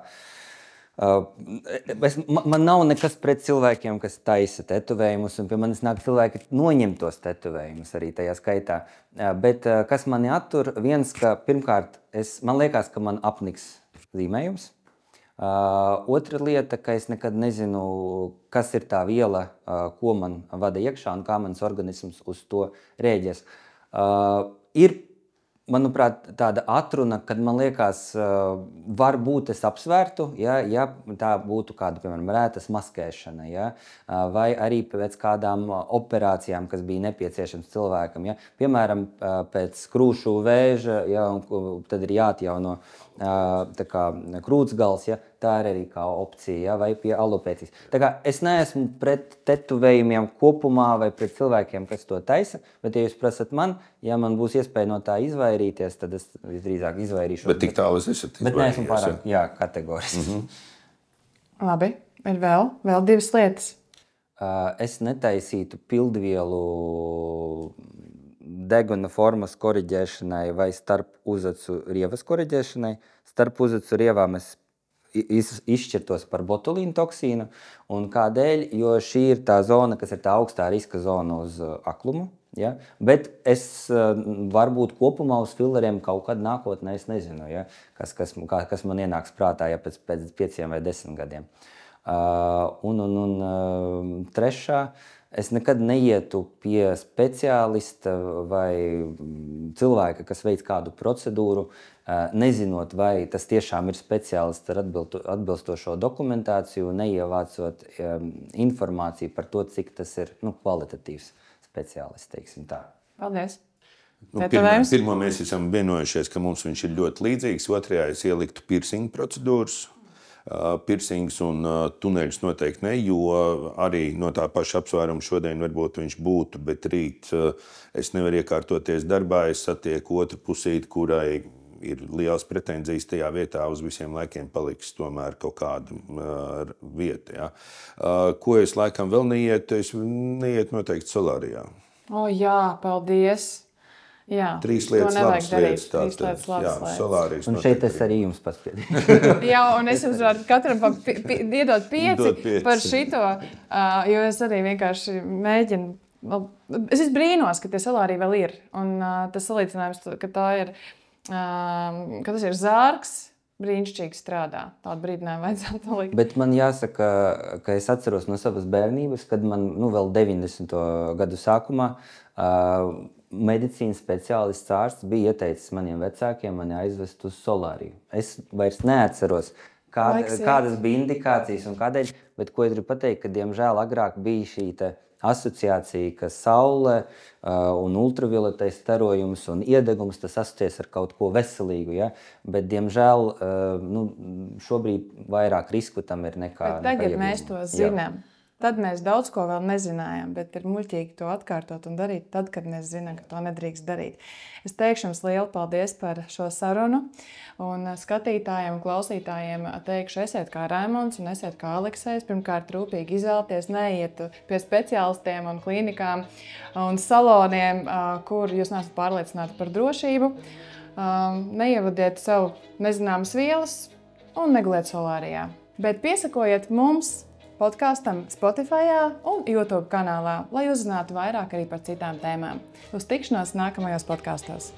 man nav nekas pret cilvēkiem, kas taisa tetovējumus, un pie manis nāk cilvēki noņem tos tetovējumus arī tajā skaitā. Bet kas mani attur, viens, ka pirmkārt, man liekas, ka man apniks zīmējums. Otra lieta, ka es nekad nezinu, kas ir tā viela, ko man vada iekšā un kā mans organisms uz to rēģēs. Ir, manuprāt, tāda atruna, kad man liekas, varbūt es apsvērtu, ja tā būtu kāda, piemēram, rētas maskēšana, ja, vai arī pēc kādām operācijām, kas bija nepieciešams cilvēkam. Ja. Piemēram, pēc krūšu vēža, ja, un tad ir jāatjauno tā kā krūtsgals, ja, tā ir arī kā opcija, ja, vai pie alopēcijas. Tā kā es neesmu pret tetovējumiem kopumā vai pret cilvēkiem, kas to taisa, bet ja jūs prasat man, ja man būs iespēja no tā izvairīties, tad es visdrīzāk izvairīšos. Bet tik tālu es esat izvairījies. Bet neesmu pārāk, kategoriski. Labi, ir vēl 2 lietas. Es netaisītu pildvielu deguna formas koriģēšanai vai starp uzacu rievas koriģēšanai. Starp uzacu rievām es izšķirtos par botulīnu toksīnu. Un kādēļ? Jo šī ir tā zona, kas ir tā augstā riska zona uz aklumu. Ja? Bet es varbūt kopumā uz filleriem kaut kad nākotnē, es nezinu, ja? kas man ienāks prātā, ja pēc 5 vai 10 gadiem. Trešā, es nekad neietu pie speciālista vai cilvēka, kas veic kādu procedūru, nezinot, vai tas tiešām ir speciālists ar atbilstošo dokumentāciju, neievācot informāciju par to, cik tas ir kvalitatīvs speciālists, teiksim tā. Paldies. Pirmo mēs esam vienojušies, ka mums viņš ir ļoti līdzīgs. Otrajā es ieliktu piercing procedūras. Piercings un tuneļus noteikti ne, jo arī no tā paša apsvēruma šodien varbūt viņš būtu, bet rīt es nevaru iekārtoties darbā, es satieku otru pusīti, kurai ir liels pretenzijas tajā vietā, uz visiem laikiem paliks tomēr kaut kāda vieta. Ja. Ko es laikam vēl neietu? Es neietu noteikti solārijā. Jā, paldies! Jā, 3 lietas labas lietas. 3 lietas labas lietas. Solārijas un šeit es arī jums paspiedīju. Jā, un es jums varu katram iedot 5 par šito, jo es arī vienkārši mēģinu. Es brīnos, ka tie solāriji vēl ir. Un tas salīdzinājums, ka tas ir zārks, brīnišķīgi strādā. Tādu brīdinājumu vajadzētu likt. Bet man jāsaka, ka es atceros no savas bērnības, kad man vēl 90. gadu sākumā medicīnas speciālists ārsts bija ieteicis maniem vecākiem mani aizvest uz solāriju. Es vairs neatceros, kādas bija indikācijas un kādēļ, bet ko es gribu pateikt, ka diemžēl agrāk bija šī asociācija, ka saule un ultravioletais starojums un iedegums tas asociēs ar kaut ko veselīgu, ja? Bet diemžēl šobrīd vairāk risku tam ir nekā tagad mēs to zinām. Tad mēs daudz ko vēl nezinājām, bet ir muļķīgi to atkārtot un darīt tad, kad mēs zinām, ka to nedrīkst darīt. Es teikšu jums lielu paldies par šo sarunu. Un skatītājiem un klausītājiem teikšu, esiet kā Raimonds un esiet kā Aleksejs. Pirmkārt, rūpīgi izvēlieties, neiet pie speciālistiem un klīnikām un saloniem, kur jūs neesat pārliecināti par drošību. Neievadiet sev nezināmas vielas un neguliet solārijā. Bet piesakojiet mums podkastam Spotify un YouTube kanālā, lai uzzinātu vairāk arī par citām tēmām. Uz tikšanos nākamajos podkastos!